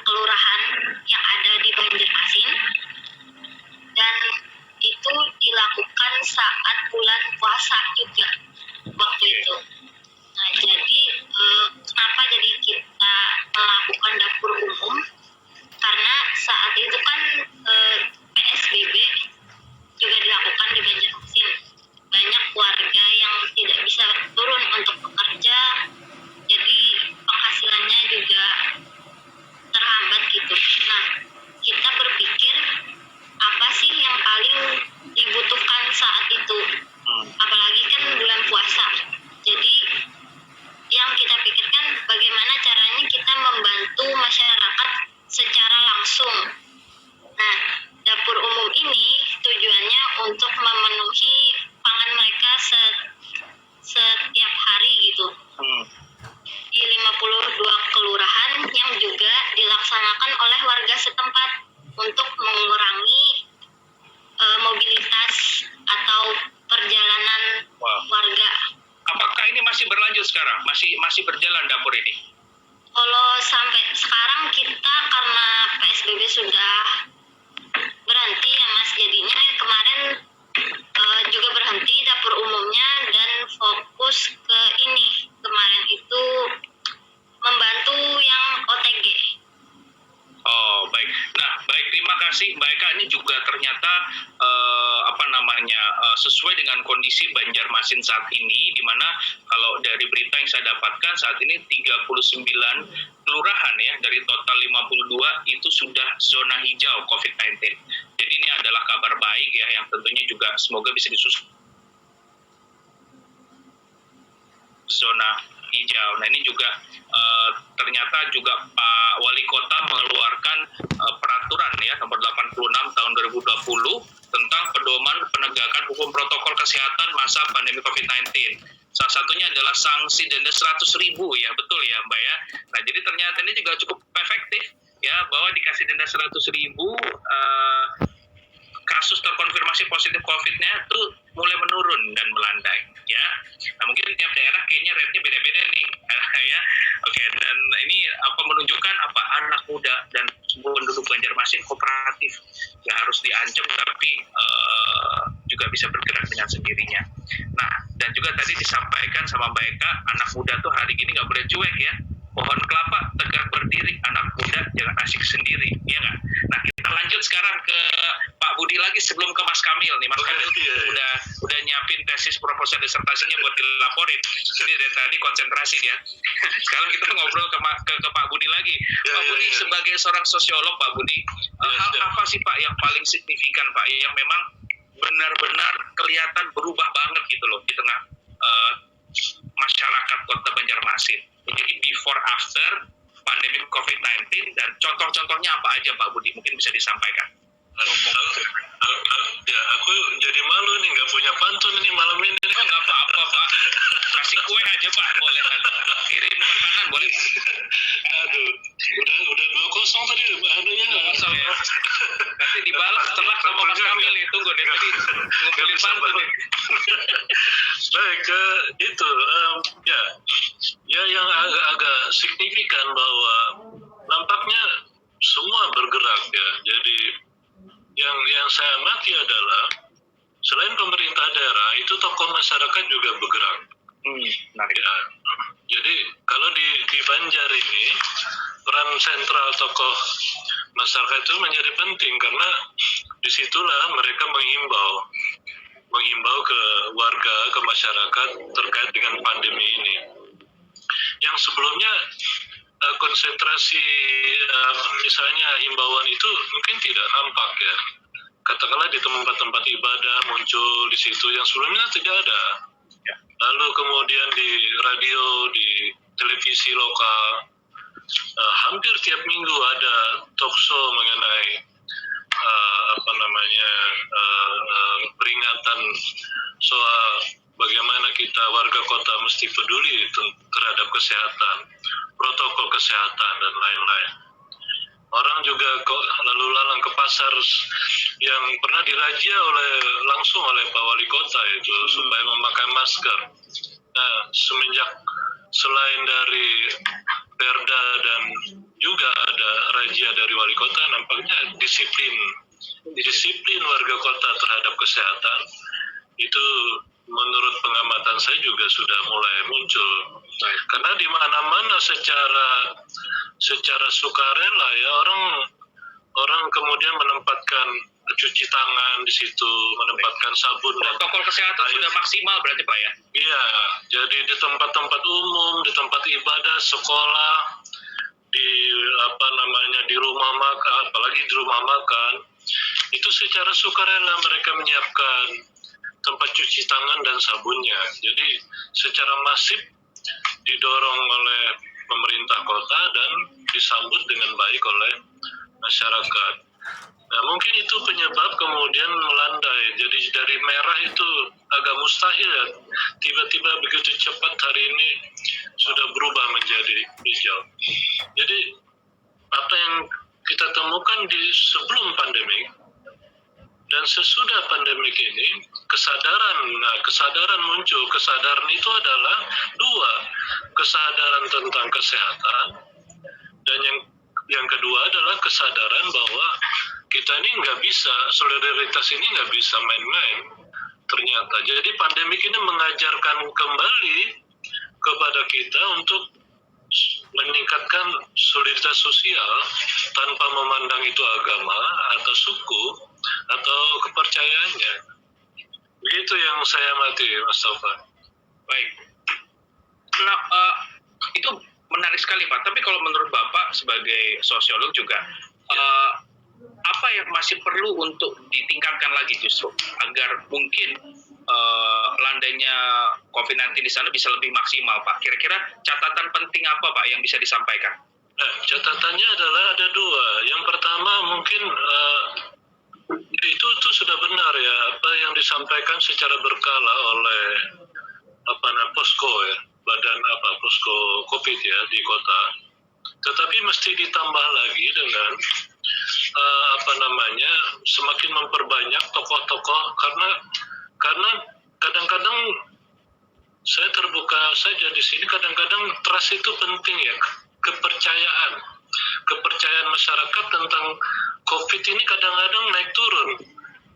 kelurahan yang ada di Banjarmasin, dan itu dilakukan saat bulan puasa juga waktu itu. Nah, jadi kenapa jadi kita sekarang? Masih berjalan dapur ini? Kalau sampai sekarang kita karena PSBB sudah berhenti ya Mas, jadinya kemarin juga berhenti dapur umumnya dan fokus ke ini. Kemarin itu membantu yang OTG. Oh, baik. Nah, baik, terima kasih Mbak Eka. Ini juga ternyata sesuai dengan kondisi Banjarmasin saat ini, di mana kalau dari berita yang saya dapatkan saat ini 39 kelurahan ya dari total 52 itu sudah zona hijau COVID-19. Jadi ini adalah kabar baik ya, yang tentunya juga semoga bisa disusul zona hijau. Nah, ini juga ternyata juga Pak Wali Kota mengeluarkan peraturan ya nomor 86 tahun 2020 tentang pedoman penegakan hukum protokol kesehatan masa pandemi COVID-19. Salah satunya adalah sanksi denda 100.000 ya, betul ya Mbak ya. Nah, jadi ternyata ini juga cukup efektif ya, bahwa dikasih denda 100.000, kasus terkonfirmasi positif COVID-nya itu mulai menurun dan melandai ya. Nah, mungkin tiap daerah kayaknya rate-nya beda-beda nih ya. Oke, dan ini menunjukkan anak muda dan penduduk Banjarmasin kooperatif ya, harus diancam tapi juga bisa bergerak dengan sendirinya. Nah, dan juga tadi disampaikan sama Mbak Eka, anak muda tuh hari ini nggak boleh cuek ya. Pohon kelapa tegak berdiri, anak muda jangan asik sendiri, ya nggak? Nah, kita lanjut sekarang ke Pak Budi lagi sebelum ke Mas Kamil nih. Mas Kamil udah nyiapin tesis proposal disertasinya buat dilaporin. Jadi dari tadi konsentrasi dia. Sekarang kita ngobrol ke Pak Budi lagi. Pak Budi sebagai seorang sosiolog, Pak Budi, hal apa sih Pak yang paling signifikan Pak, yang memang benar-benar kelihatan berubah banget gitu loh di tengah masyarakat Kota Banjarmasin? Jadi before after pandemi COVID-19, dan contoh-contohnya apa aja Pak Budi, mungkin bisa disampaikan. Ya, aku jadi malu nih, nggak punya pantun ini malam ini. Oh, nggak apa-apa Pak, kasih kue aja Pak, boleh kan? Kirim makanan boleh. Aduh, udah 2-0 tadi anunya. 2-0 ya. Nanti dibalas setelah sama Mas Kamil nih, tunggu deh tadi ngumpulin pantun nih. Baik, itu ya yang agak signifikan bahwa nampaknya semua bergerak ya. Jadi yang saya amati adalah selain pemerintah daerah, itu tokoh masyarakat juga bergerak. Ya. Jadi kalau di Banjar ini peran sentral tokoh masyarakat itu menjadi penting, karena disitulah mereka menghimbau ke warga, ke masyarakat terkait dengan pandemi ini. Yang sebelumnya konsentrasi misalnya himbauan itu mungkin tidak nampak ya. Katakanlah di tempat-tempat ibadah muncul di situ yang sebelumnya tidak ada. Lalu kemudian di radio, di televisi lokal, hampir tiap minggu ada talkshow mengenai peringatan soal bagaimana kita warga kota mesti peduli terhadap kesehatan, protokol kesehatan dan lain-lain. Orang juga lalu lalang ke pasar yang pernah dirazia langsung oleh Pak Wali Kota itu supaya memakai masker. Nah, semenjak selain dari Perda dan juga ada razia dari Wali Kota, nampaknya disiplin warga kota terhadap kesehatan itu menurut pengamatan saya juga sudah mulai muncul. Karena di mana-mana secara sukarela ya orang kemudian menempatkan cuci tangan di situ, menempatkan sabun. Protokol kesehatan sudah maksimal berarti Pak ya? Iya, jadi di tempat-tempat umum, di tempat ibadah, sekolah, di rumah makan, apalagi di rumah makan, itu secara sukarela mereka menyiapkan tempat cuci tangan dan sabunnya. Jadi secara masif didorong oleh pemerintah kota dan disambut dengan baik oleh masyarakat. Nah, mungkin itu penyebab kemudian melandai. Jadi dari merah itu agak mustahil ya, tiba-tiba begitu cepat hari ini sudah berubah menjadi hijau. Jadi apa yang kita temukan di sebelum pandemi Dan sesudah pandemik ini, kesadaran muncul. Kesadaran itu adalah dua, kesadaran tentang kesehatan, dan yang kedua adalah kesadaran bahwa kita ini nggak bisa, solidaritas ini nggak bisa main-main ternyata. Jadi pandemik ini mengajarkan kembali kepada kita untuk meningkatkan solidaritas sosial tanpa memandang itu agama atau suku atau kepercayaannya. Begitu yang saya amati, Mas Taufan. Baik. Nah, itu menarik sekali Pak. Tapi kalau menurut Bapak sebagai sosiolog juga, apa yang masih perlu untuk ditingkatkan lagi justru agar mungkin landainya COVID-19 di sana bisa lebih maksimal Pak? Kira-kira catatan penting apa Pak yang bisa disampaikan? Nah, catatannya adalah ada dua. Yang pertama mungkin itu sudah benar ya, apa yang disampaikan secara berkala oleh posko ya, posko COVID ya di kota. Tetapi mesti ditambah lagi dengan semakin memperbanyak tokoh-tokoh, karena kadang-kadang saya terbuka saja di sini, kadang-kadang trust itu penting ya, kepercayaan masyarakat tentang COVID ini kadang-kadang naik turun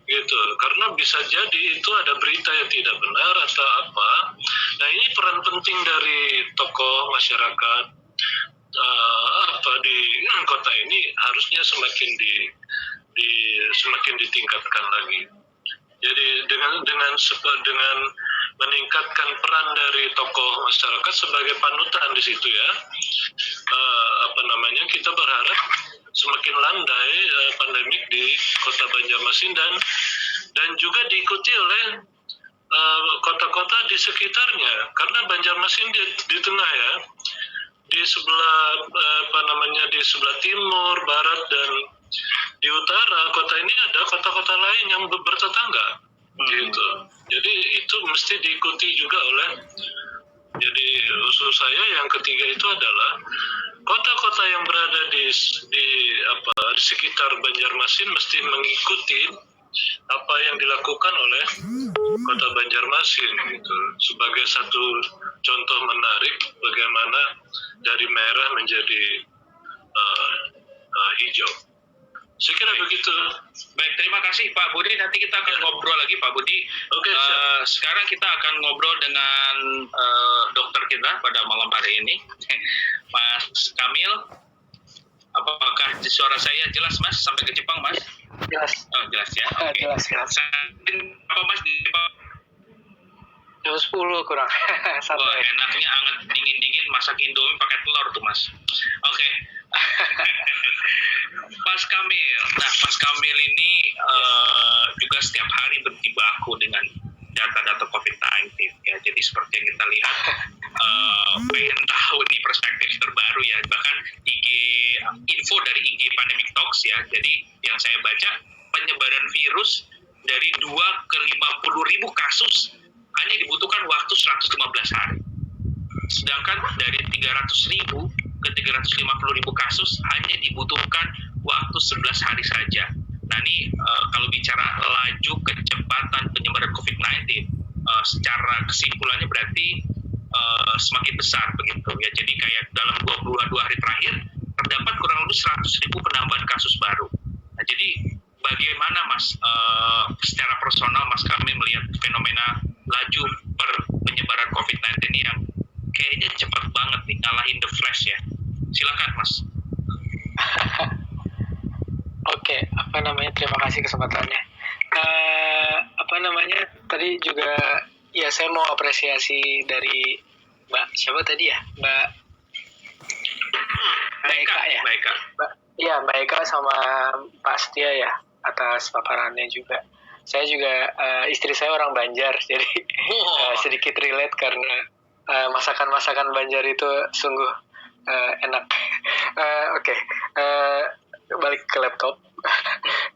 gitu, karena bisa jadi itu ada berita yang tidak benar atau apa. Nah, ini peran penting dari tokoh masyarakat di kota ini harusnya semakin ditingkatkan lagi. Jadi dengan meningkatkan peran dari tokoh masyarakat sebagai panutan di situ ya, kita berharap semakin landai pandemik di kota Banjarmasin dan juga diikuti oleh kota-kota di sekitarnya, karena Banjarmasin di tengah ya, di sebelah di sebelah timur, barat, dan di utara kota ini ada kota-kota lain yang bertetangga gitu. Jadi itu mesti diikuti juga oleh, jadi usul saya yang ketiga itu adalah kota-kota yang berada di sekitar Banjarmasin mesti mengikuti apa yang dilakukan oleh kota Banjarmasin gitu, sebagai satu contoh menarik bagaimana dari merah menjadi hijau. Saya kira begitu. Baik, terima kasih Pak Budi. Nanti kita akan ngobrol lagi Pak Budi. Oke, sekarang kita akan ngobrol dengan dokter kita pada malam hari ini, Mas Kamil. Apakah suara saya jelas Mas sampai ke Jepang Mas? Jelas. Oh, jelas ya. Oke. Jelas. Apa Mas di Jepang? Jam 10 kurang. Wah, Santai. enaknya anget dingin-dingin masak Indomie pakai telur tuh Mas. Oke. Mas Kamil. Nah, Mas Kamil ini juga setiap hari berjibaku dengan data-data COVID-19 ya. Jadi seperti yang kita lihat, pengen tahu nih perspektif terbaru ya. Bahkan info dari IG Pandemic Talks ya. Jadi yang saya baca, penyebaran virus dari 2 ke 50.000 kasus hanya dibutuhkan waktu 115 hari. Sedangkan dari 300.000 ke 350.000 kasus hanya dibutuhkan waktu 11 hari saja. Nah ini kalau bicara laju kecepatan penyebaran COVID-19, secara kesimpulannya berarti semakin besar begitu ya. Jadi kayak dalam 22 hari terakhir terdapat kurang lebih 100.000 penambahan kasus baru. Nah jadi bagaimana Mas secara personal Mas kami melihat fenomena laju penyebaran COVID-19 ini yang kayaknya cepat banget nih, ngalahin the flash ya. Silakan Mas. Oke, terima kasih kesempatannya. Tadi juga ya saya mau apresiasi dari Mbak siapa tadi ya, Mbak Eka ya. Mbak Eka sama Pak Setia ya, atas paparannya juga. Saya juga istri saya orang Banjar, jadi sedikit relate karena masakan-masakan Banjar itu sungguh enak. Oke. Balik ke laptop.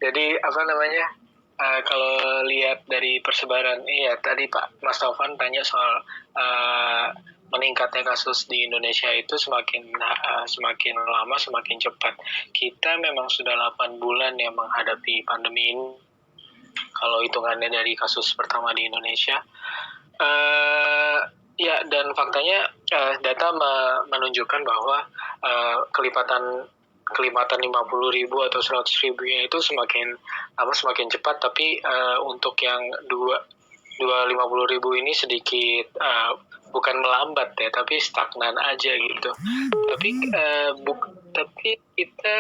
Jadi kalau lihat dari persebaran, iya tadi Pak Mas Taufan tanya soal meningkatnya kasus di Indonesia itu semakin lama semakin cepat. Kita memang sudah 8 bulan ya menghadapi pandemi ini. kalau hitungannya dari kasus pertama di Indonesia. Ya, dan faktanya data menunjukkan bahwa kelipatan 50.000 atau 100.000-nya itu semakin cepat, tapi untuk yang 50.000 ini sedikit bukan melambat ya, tapi stagnan aja gitu. Tapi kita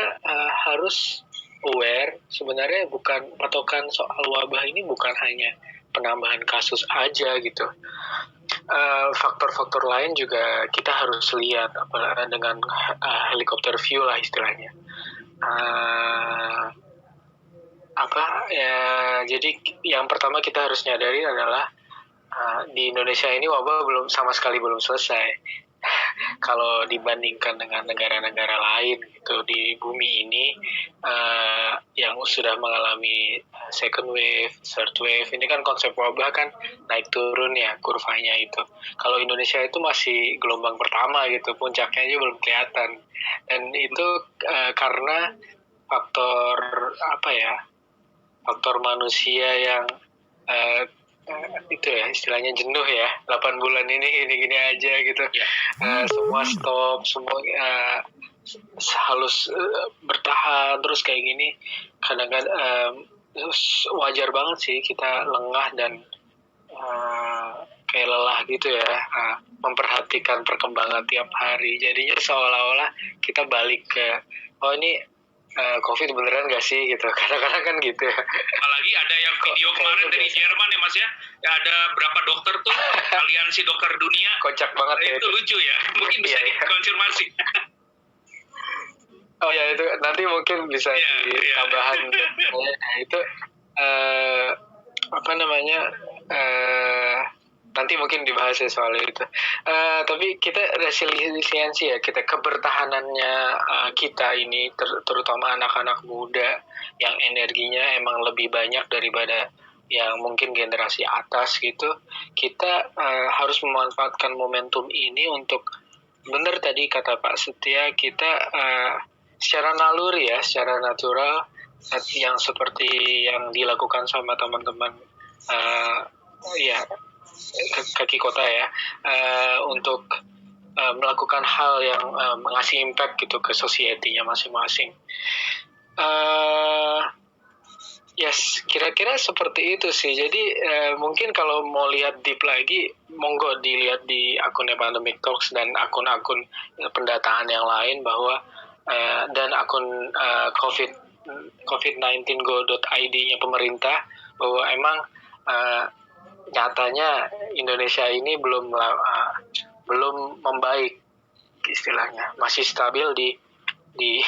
harus aware sebenarnya bukan patokan soal wabah ini bukan hanya penambahan kasus aja gitu. Faktor-faktor lain juga kita harus lihat dengan helikopter view lah istilahnya. Jadi yang pertama kita harus nyadari adalah di Indonesia ini wabah sama sekali belum selesai. Kalau dibandingkan dengan negara-negara lain gitu di bumi ini yang sudah mengalami second wave, third wave, ini kan konsep wabah kan naik turun ya kurvanya itu. Kalau Indonesia itu masih gelombang pertama gitu, puncaknya aja belum kelihatan. Dan itu karena faktor manusia yang itu ya istilahnya jenuh ya, 8 bulan ini gini aja gitu. Semua stop, semua harus bertahan terus kayak gini. Kadang-kadang wajar banget sih kita lengah dan kayak lelah gitu ya, memperhatikan perkembangan tiap hari. Jadinya seolah-olah kita balik ke ini COVID beneran gak sih gitu, kadang-kadang kan gitu ya. Apalagi ada yang video kemarin dari Jerman ya Mas ya, ada berapa dokter tuh aliansi dokter dunia, kocak banget ya itu lucu ya, mungkin bisa dikonfirmasi. Oh ya, itu nanti mungkin bisa ditambahan. Nah itu nanti mungkin dibahas ya soal itu. Tapi kita resiliensi ya, kita kebertahanannya kita ini terutama anak-anak muda yang energinya emang lebih banyak daripada yang mungkin generasi atas gitu. Kita harus memanfaatkan momentum ini untuk, benar tadi kata Pak Setia, kita secara naluri ya, secara natural yang seperti yang dilakukan sama teman-teman kaki kota ya, untuk melakukan hal yang mengasih impact gitu ke society-nya masing-masing. Kira-kira seperti itu sih. Jadi mungkin kalau mau lihat deep lagi, monggo dilihat di akunnya Pandemic Talks dan akun-akun pendataan yang lain bahwa dan akun covid19go.id-nya pemerintah, bahwa emang nyatanya Indonesia ini belum membaik istilahnya, masih stabil di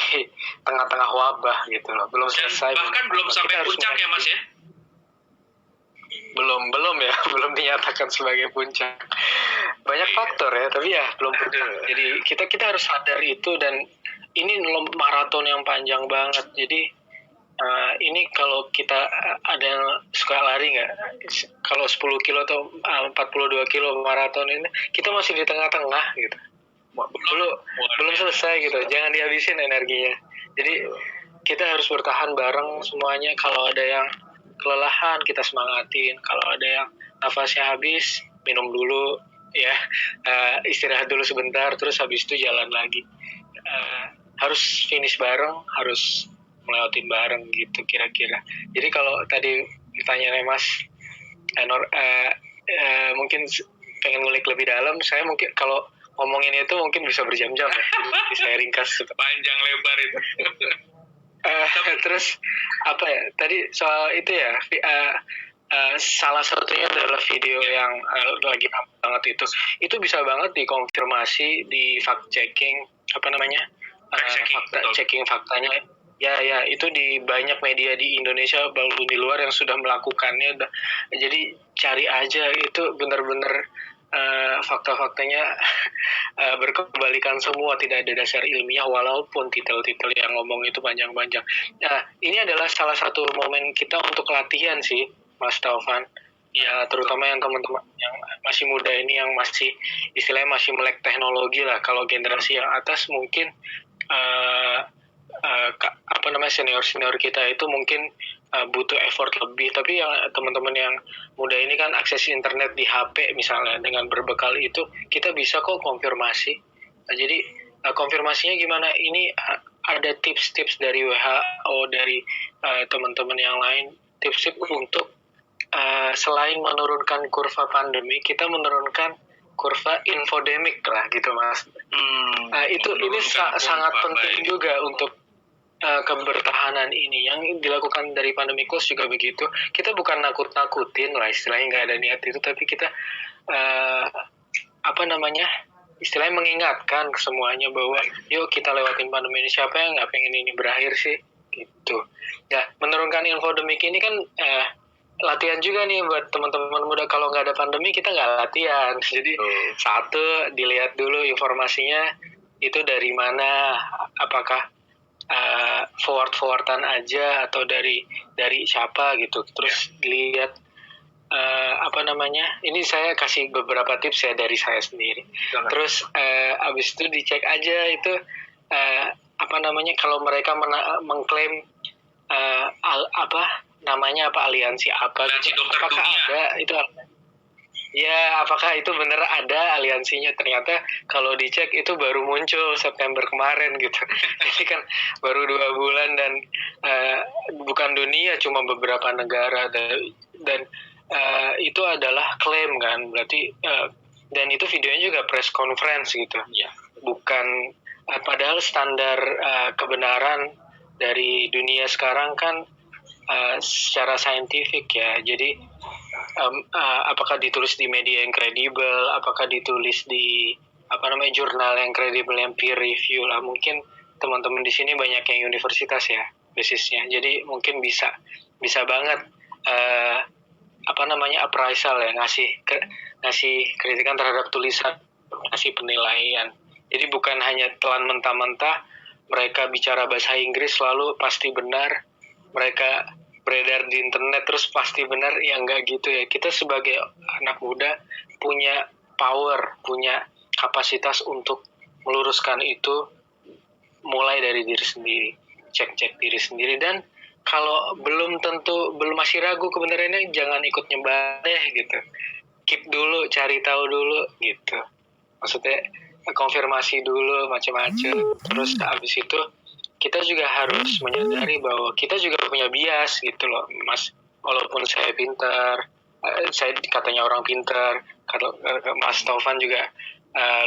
tengah-tengah wabah gitu loh, belum selesai. Bahkan belum sampai puncak ya Mas ya? Belum ya, belum dinyatakan sebagai puncak. Banyak faktor ya, tapi ya belum puncak. Jadi kita harus sadar itu, dan ini maraton yang panjang banget. Jadi ini kalau kita ada yang suka lari nggak, kalau 10 kilo atau 42 kilo maraton ini, kita masih di tengah-tengah gitu, belum selesai gitu, jangan dihabisin energinya. Jadi kita harus bertahan bareng semuanya. Kalau ada yang kelelahan, kita semangatin. Kalau ada yang nafasnya habis, minum dulu ya, istirahat dulu sebentar, terus habis itu jalan lagi. Harus finish bareng, harus melewatin bareng gitu kira-kira. Jadi kalau tadi ditanya Mas mungkin pengen ngulik lebih dalam, saya mungkin kalau ngomongin itu mungkin bisa berjam-jam ya. Jadi saya ringkas panjang lebar itu. Terus apa ya tadi soal itu ya, salah satunya adalah video yang lagi banget itu bisa banget dikonfirmasi di fact checking, checking faktanya ya, itu di banyak media di Indonesia maupun di luar yang sudah melakukannya. Jadi cari aja, itu benar-benar fakta-faktanya berkebalikan semua, tidak ada dasar ilmiah walaupun titel-titel yang ngomong itu panjang-panjang. Nah, ini adalah salah satu momen kita untuk latihan sih, Mas Taufan. Ya, terutama yang teman-teman yang masih muda ini, yang masih istilahnya masih melek teknologi lah. Kalau generasi yang atas mungkin senior-senior kita itu mungkin butuh effort lebih. Tapi yang teman-teman yang muda ini kan akses internet di HP misalnya, dengan berbekal itu kita bisa kok konfirmasi. Jadi konfirmasinya gimana? Ini ada tips-tips dari WHO, dari teman-teman yang lain, tips-tips untuk selain menurunkan kurva pandemi, kita menurunkan kurva infodemik lah gitu Mas. Ini sangat penting juga untuk kebertahanan ini. Yang dilakukan dari Pandemikus juga begitu. Kita bukan nakut-nakutin lah, istilahnya nggak ada niat itu, tapi kita istilahnya mengingatkan ke semuanya bahwa yuk kita lewatin pandemi ini. Siapa yang nggak pengen ini berakhir sih gitu. Ya, menurunkan infodemik ini kan latihan juga nih buat teman-teman muda. Kalau nggak ada pandemi kita nggak latihan. Jadi satu, dilihat dulu informasinya itu dari mana, apakah forwardan aja atau dari siapa gitu. Terus dilihat ini saya kasih beberapa tips ya dari saya sendiri. Terus abis itu dicek aja itu kalau mereka mengklaim aliansi apa Aliansi gitu. Dokter Apakah Dunia. ada itu? Ya, apakah itu benar ada aliansinya? Ternyata kalau dicek itu baru muncul September kemarin gitu. Jadi kan baru 2 bulan dan bukan dunia, cuma beberapa negara dan itu adalah klaim kan. Berarti dan itu videonya juga press conference gitu. Ya. Bukan padahal standar kebenaran dari dunia sekarang kan secara saintifik ya. Jadi apakah ditulis di media yang kredibel, apakah ditulis di jurnal yang kredibel, yang peer review lah. Mungkin teman-teman di sini banyak yang universitas ya basisnya, jadi mungkin bisa banget appraisal ya, ngasih kritikan terhadap tulisan, ngasih penilaian. Jadi bukan hanya telan mentah-mentah mereka bicara bahasa Inggris lalu pasti benar, mereka beredar di internet terus pasti benar, ya enggak gitu ya. Kita sebagai anak muda punya power, punya kapasitas untuk meluruskan itu mulai dari diri sendiri, cek diri sendiri. Dan kalau belum masih ragu kebenarannya, jangan ikut nyembah deh gitu, keep dulu, cari tahu dulu gitu, maksudnya konfirmasi dulu macam-macam. Terus habis itu kita juga harus menyadari bahwa kita juga punya bias gitu loh Mas. Walaupun saya pintar, saya katanya orang pintar, Mas Taufan juga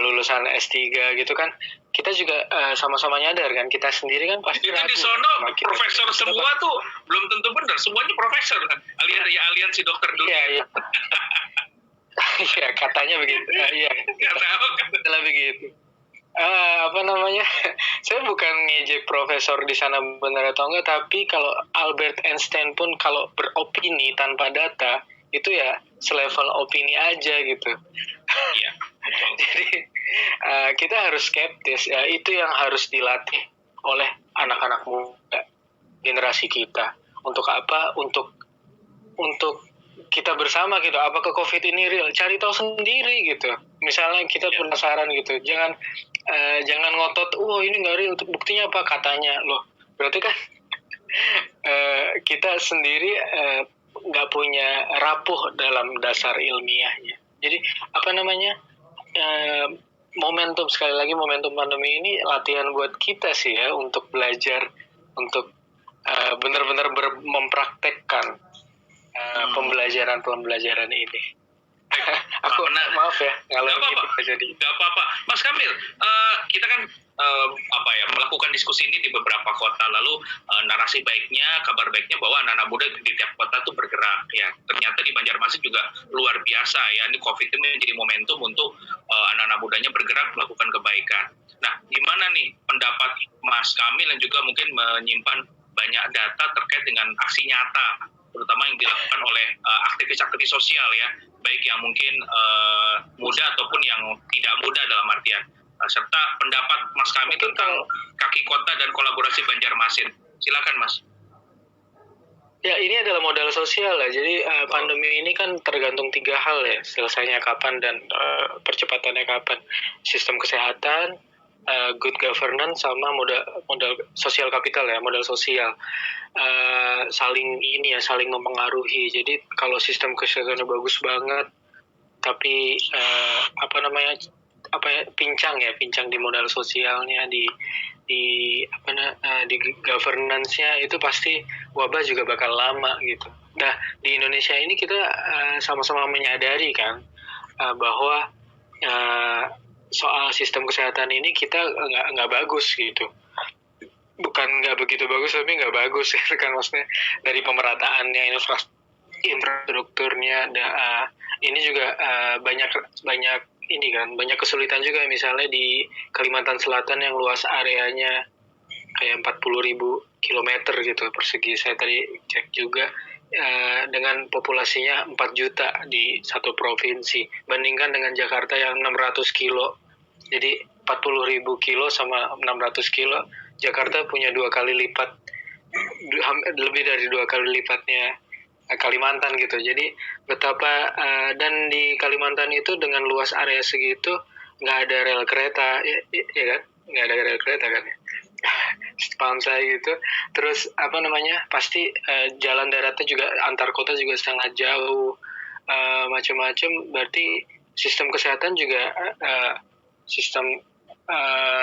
lulusan S3 gitu kan, kita juga sama-sama nyadar kan, kita sendiri kan pasti Itu di sono profesor semua tuh belum tentu benar, semuanya profesor kan, aliansi dokter dunia. Iya. Iya, katanya begitu. Iya. Nggak tahu kan. Adalah begitu. Saya bukan ngejek profesor di sana benar atau enggak, tapi kalau Albert Einstein pun kalau beropini tanpa data itu ya selevel opini aja gitu. Iya. Jadi kita harus skeptis ya, itu yang harus dilatih oleh anak-anak muda generasi kita. Untuk apa? Untuk kita bersama gitu. Apakah COVID ini real? Cari tahu sendiri gitu. Misalnya kita penasaran gitu, jangan ngotot, ini nggak real, buktinya apa, katanya loh. Berarti kan kita sendiri nggak punya rapuh dalam dasar ilmiahnya. Jadi momentum, sekali lagi momentum pandemi ini latihan buat kita sih ya, untuk belajar, untuk benar-benar mempraktekkan pembelajaran ini. Aku maaf ya kalau gitu jadi. Gak apa-apa, Mas Kamil. Kita kan melakukan diskusi ini di beberapa kota, lalu narasi baiknya, kabar baiknya bahwa anak-anak muda di tiap kota tuh bergerak ya. Ternyata di Banjarmasin juga luar biasa ya. Ini COVID ini menjadi momentum untuk anak-anak mudanya bergerak melakukan kebaikan. Nah, gimana nih pendapat Mas Kamil yang juga mungkin menyimpan banyak data terkait dengan aksi nyata, terutama yang dilakukan oleh aktivis-aktivis sosial ya, baik yang mungkin muda ataupun yang tidak muda dalam artian, serta pendapat Mas Kamil tentang kaki kota dan kolaborasi Banjarmasin. Silakan Mas. Ya, ini adalah modal sosial ya. Jadi pandemi ini kan tergantung 3 hal ya, selesainya kapan dan percepatannya kapan. Sistem kesehatan, good governance sama modal sosial kapital ya, modal sosial saling mempengaruhi. Jadi kalau sistem kesehatannya bagus banget, tapi pincang di modal sosialnya, di governance-nya, itu pasti wabah juga bakal lama gitu. Nah, di Indonesia ini kita sama-sama menyadari kan bahwa soal sistem kesehatan ini kita nggak bagus gitu. Bukan nggak begitu bagus, tapi nggak bagus ya kan, maksudnya dari pemerataannya, infrastrukturnya, ini juga banyak banyak kesulitan juga, misalnya di Kalimantan Selatan yang luas areanya kayak 40.000 kilometer gitu persegi. Saya tadi cek juga dengan populasinya 4 juta di satu provinsi, bandingkan dengan Jakarta yang 600 kilo. Jadi 40.000 kilo sama 600 kilo, Jakarta punya 2 kali lipat, lebih dari 2 kali lipatnya Kalimantan gitu. Jadi betapa dan di Kalimantan itu dengan luas area segitu nggak ada rel kereta, ya kan? Nggak ada rel kereta kan? Paham saya gitu. Terus pasti jalan daratnya juga antar kota juga sangat jauh, macam-macam. Berarti sistem kesehatan juga sistem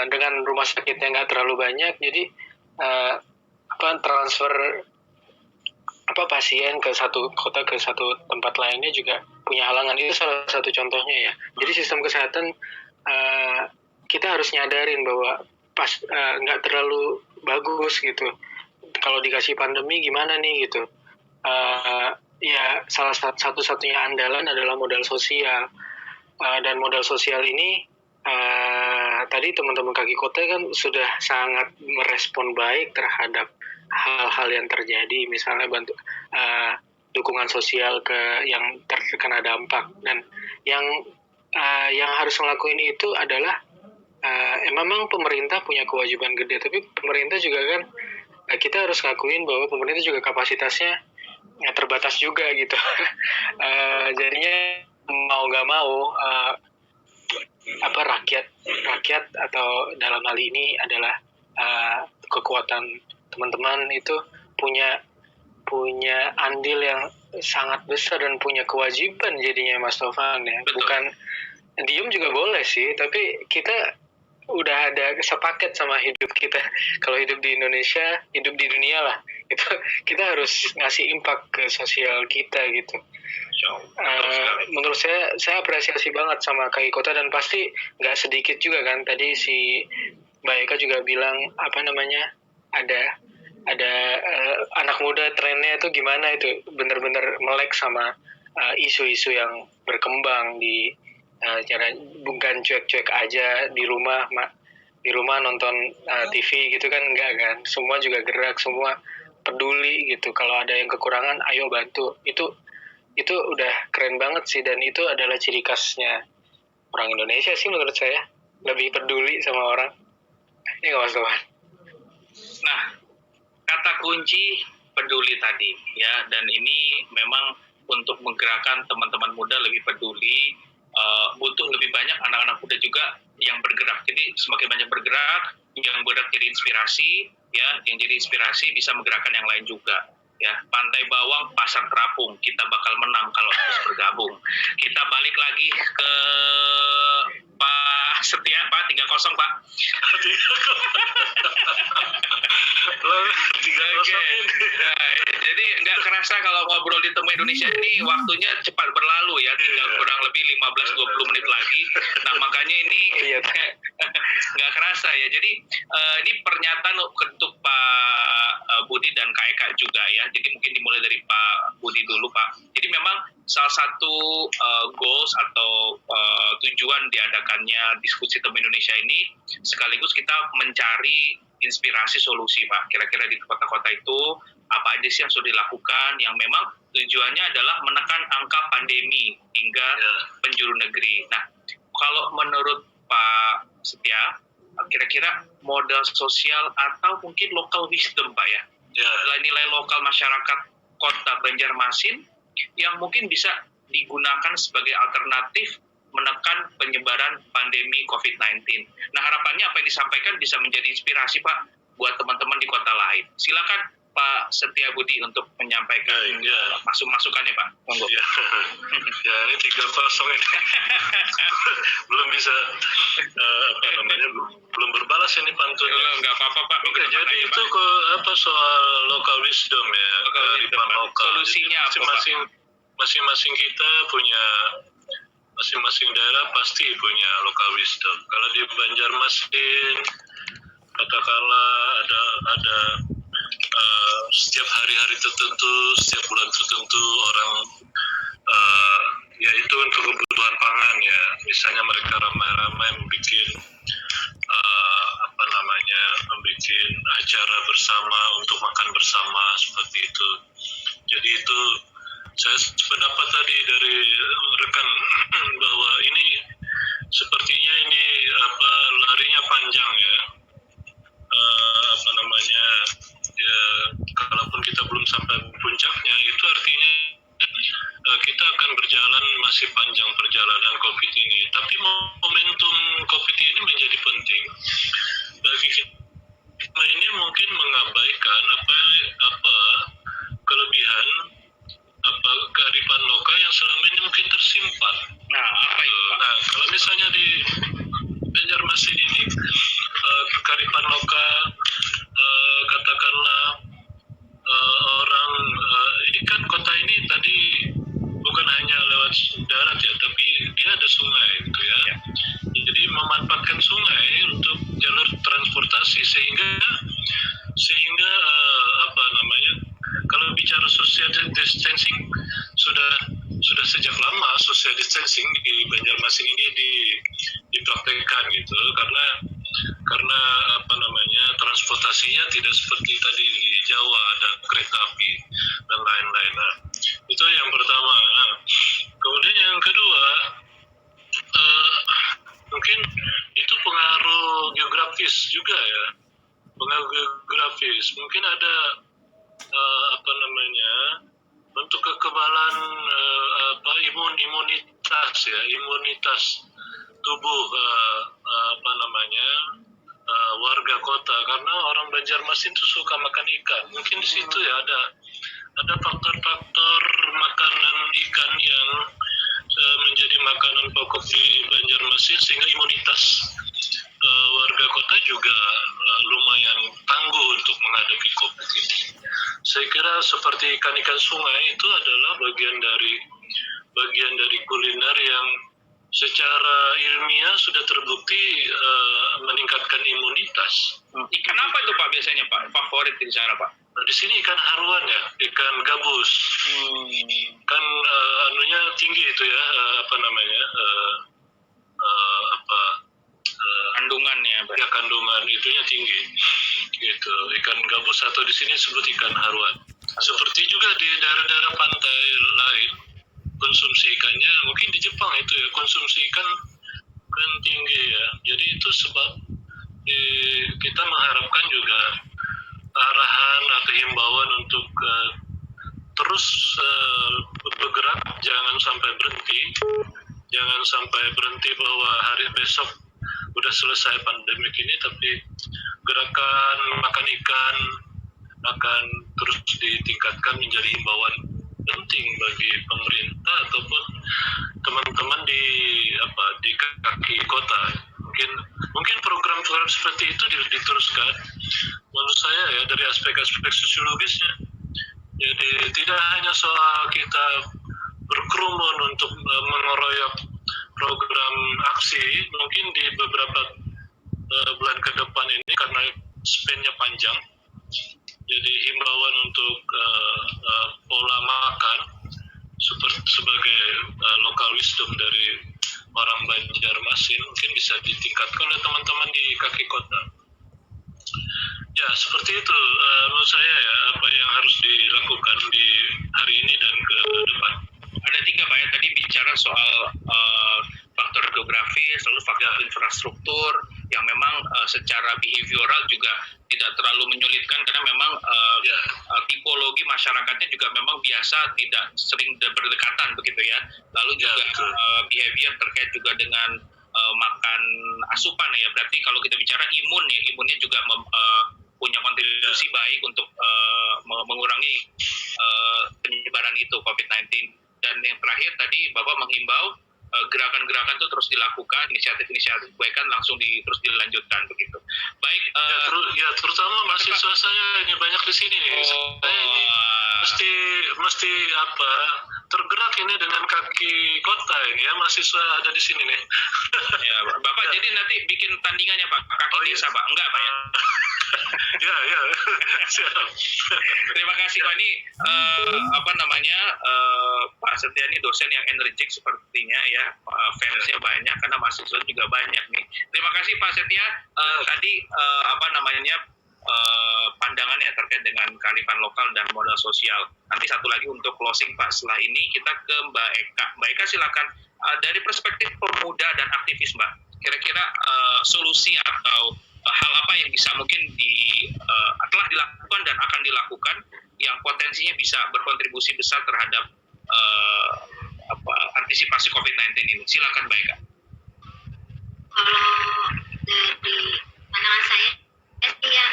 dengan rumah sakitnya nggak terlalu banyak, jadi transfer pasien ke satu kota ke satu tempat lainnya juga punya halangan. Itu salah satu contohnya ya. Jadi sistem kesehatan kita harus nyadarin bahwa nggak terlalu bagus gitu. Kalau dikasih pandemi gimana nih gitu. Ya salah satu-satunya andalan adalah modal sosial, dan modal sosial ini tadi teman-teman kaki kota kan sudah sangat merespon baik terhadap hal-hal yang terjadi, misalnya dukungan sosial ke yang terkena dampak. Dan yang harus ngelakuin itu adalah memang pemerintah punya kewajiban gede, tapi pemerintah juga kan kita harus ngakuin bahwa pemerintah juga kapasitasnya terbatas juga gitu. Jadinya mau nggak mau rakyat atau dalam hal ini adalah kekuatan teman-teman itu punya andil yang sangat besar dan punya kewajiban jadinya, Mas Tovan ya. Betul. Bukan diem juga boleh sih, tapi kita udah ada sepaket sama hidup kita. Kalau hidup di Indonesia, hidup di dunia lah, itu kita harus ngasih impact ke sosial kita gitu. Menurut saya apresiasi banget sama KI Kota, dan pasti nggak sedikit juga kan. Tadi si Mbak Eka juga bilang ada anak muda trennya itu gimana, itu bener-bener melek sama isu-isu yang berkembang di cara, bukan cuek-cuek aja di rumah nonton TV gitu kan, enggak kan, semua juga gerak, semua peduli gitu. Kalau ada yang kekurangan, ayo bantu. Itu udah keren banget sih, dan itu adalah ciri khasnya orang Indonesia sih menurut saya, lebih peduli sama orang. Ini nggak Mas Tovan? Nah, kata kunci peduli tadi ya, dan ini memang untuk menggerakkan teman-teman muda lebih peduli, butuh lebih banyak anak-anak muda juga yang bergerak. Jadi semakin banyak bergerak, yang bergerak jadi inspirasi ya, yang jadi inspirasi bisa menggerakkan yang lain juga ya. Pantai Bawang, Pasar Terapung, kita bakal menang kalau terus bergabung. Kita balik lagi ke Pak Setia, Pak 3-0 Pak. 3-0 ini. Nah, jadi nggak kerasa kalau ngobrol di Temu Indonesia ini waktunya cepat berlalu ya, tinggal kurang lebih 15-20 menit lagi. Nah makanya ini nggak kerasa ya. Jadi ini pernyataan untuk Pak Budi dan Kak Eka juga ya. Jadi mungkin dimulai dari Pak Budi dulu Pak. Jadi memang salah satu goals atau tujuan diadakannya diskusi Temu Indonesia ini sekaligus kita mencari inspirasi solusi Pak. Kira-kira di kota-kota itu apa aja sih yang sudah dilakukan yang memang tujuannya adalah menekan angka pandemi hingga penjuru negeri. Nah, kalau menurut Pak Setia, kira-kira modal sosial atau mungkin local wisdom Pak ya, nilai-nilai lokal masyarakat Kota Banjarmasin yang mungkin bisa digunakan sebagai alternatif menekan penyebaran pandemi COVID-19. Nah, harapannya apa yang disampaikan bisa menjadi inspirasi, Pak, buat teman-teman di kota lain. Silakan Pak Setiabudi untuk menyampaikan masukannya, Pak. Monggo. Ya, ya ini 3-0 ini. Belum bisa belum berbalas ini pantun. Enggak apa-apa, Pak. Oke, jadi itu soal local wisdom ya, kearifan lokal. Solusinya jadi, masing-masing kita punya, masing-masing daerah pasti punya local wisdom. Kalau di Banjarmasin katakanlah ada setiap hari-hari tertentu, setiap bulan tertentu orang yaitu untuk kebutuhan pangan ya, misalnya mereka ramai-ramai membuat membuat acara bersama untuk makan bersama seperti itu. Jadi itu saya sependapat tadi dari rekan bahwa ini sepertinya ini larinya panjang ya. Ya kalaupun kita belum sampai puncaknya, itu artinya kita akan berjalan masih panjang perjalanan COVID ini. Tapi momentum COVID ini menjadi penting bagi kita. Ini mungkin mengabaikan apa kelebihan kearifan lokal yang selama ini mungkin tersimpan. Nah, apa itu, Pak? Nah, kalau misalnya di Banjarmasin ini kearifan lokal, katakanlah orang ini kan kota ini tadi bukan hanya lewat darat ya, tapi dia ada sungai gitu ya. Jadi memanfaatkan sungai untuk jalur transportasi sehingga kalau bicara social distancing sudah sejak lama social distancing di Banjarmasin ini dipraktekkan gitu, karena transportasinya tidak seperti tadi di Jawa ada kereta api dan lain-lain. Nah, itu yang pertama. Nah, kemudian yang kedua mungkin itu pengaruh geografis juga ya, pengaruh geografis mungkin ada untuk kekebalan imunitas tubuh warga kota, karena orang Banjarmasin itu suka makan ikan. Mungkin di situ ya ada faktor-faktor makanan ikan yang menjadi makanan pokok di Banjarmasin sehingga imunitas warga kota juga lumayan tangguh untuk menghadapi COVID ini. Saya kira seperti ikan-ikan sungai itu adalah bagian dari kuliner yang secara ilmiah sudah terbukti meningkatkan imunitas. Ikan apa itu, Pak, biasanya, Pak? Favorit di sana, Pak? Di sini ikan haruan ya, ikan gabus. Kan tinggi itu ya, kandungannya, Pak. Ya, kandungan itunya tinggi. Gitu. Ikan gabus atau di sini disebut ikan haruan. Seperti juga di daerah-daerah pantai lain, konsumsi ikannya mungkin di Jepang itu ya, konsumsi ikan kan tinggi ya. Jadi itu sebab kita mengharapkan juga arahan atau himbauan untuk terus bergerak, jangan sampai berhenti bahwa hari besok udah selesai pandemi ini, tapi gerakan makan ikan akan terus ditingkatkan menjadi himbauan penting bagi pemerintah ataupun teman-teman di kaki kota. Mungkin program-program seperti itu diteruskan. Menurut saya ya, dari aspek-aspek sosiologisnya. Jadi tidak hanya soal kita berkerumun untuk mengeroyok program aksi, mungkin di beberapa bulan ke depan ini karena span-nya panjang. Jadi himbauan untuk pola makan sebagai local wisdom dari orang Banjarmasin mungkin bisa ditingkatkan oleh teman-teman di kaki kota. Ya, seperti itu menurut saya ya, apa yang harus dilakukan di hari ini dan ke depan. Ada 3, Pak, ya, tadi bicara soal faktor geografis, lalu faktor infrastruktur, yang memang secara behavioral juga tidak terlalu menyulitkan karena memang tipologi masyarakatnya juga memang biasa tidak sering berdekatan begitu ya. Lalu juga behavior terkait juga dengan makan asupan ya. Berarti kalau kita bicara imunnya juga punya kontribusi baik untuk mengurangi penyebaran itu COVID-19. Dan yang terakhir tadi Bapak menghimbau gerakan-gerakan itu terus dilakukan, inisiatif-inisiatif kebaikan langsung terus dilanjutkan begitu. Baik, terutama mahasiswa saya ini banyak di sini nih. Saya ini mesti tergerak ini dengan kaki kota ini ya, mahasiswa ada di sini nih. Ya, Bapak jadi nanti bikin tandingannya Pak, kaki desa Pak? Enggak Pak ya? Ya, siap. Terima kasih Pak. Ini Pak Setia ini dosen yang energik sepertinya ya, fansnya banyak karena mahasiswa juga banyak nih. Terima kasih Pak Setia. Tadi pandangannya terkait dengan kearifan lokal dan modal sosial. Nanti satu lagi untuk closing Pak. Setelah ini kita ke Mbak Eka. Mbak Eka silakan dari perspektif pemuda dan aktivis Mbak. Kira-kira solusi atau hal apa yang bisa mungkin telah dilakukan dan akan dilakukan yang potensinya bisa berkontribusi besar terhadap antisipasi COVID-19 ini. Silakan Mbak Eka. Kalau dari pandangan saya ya,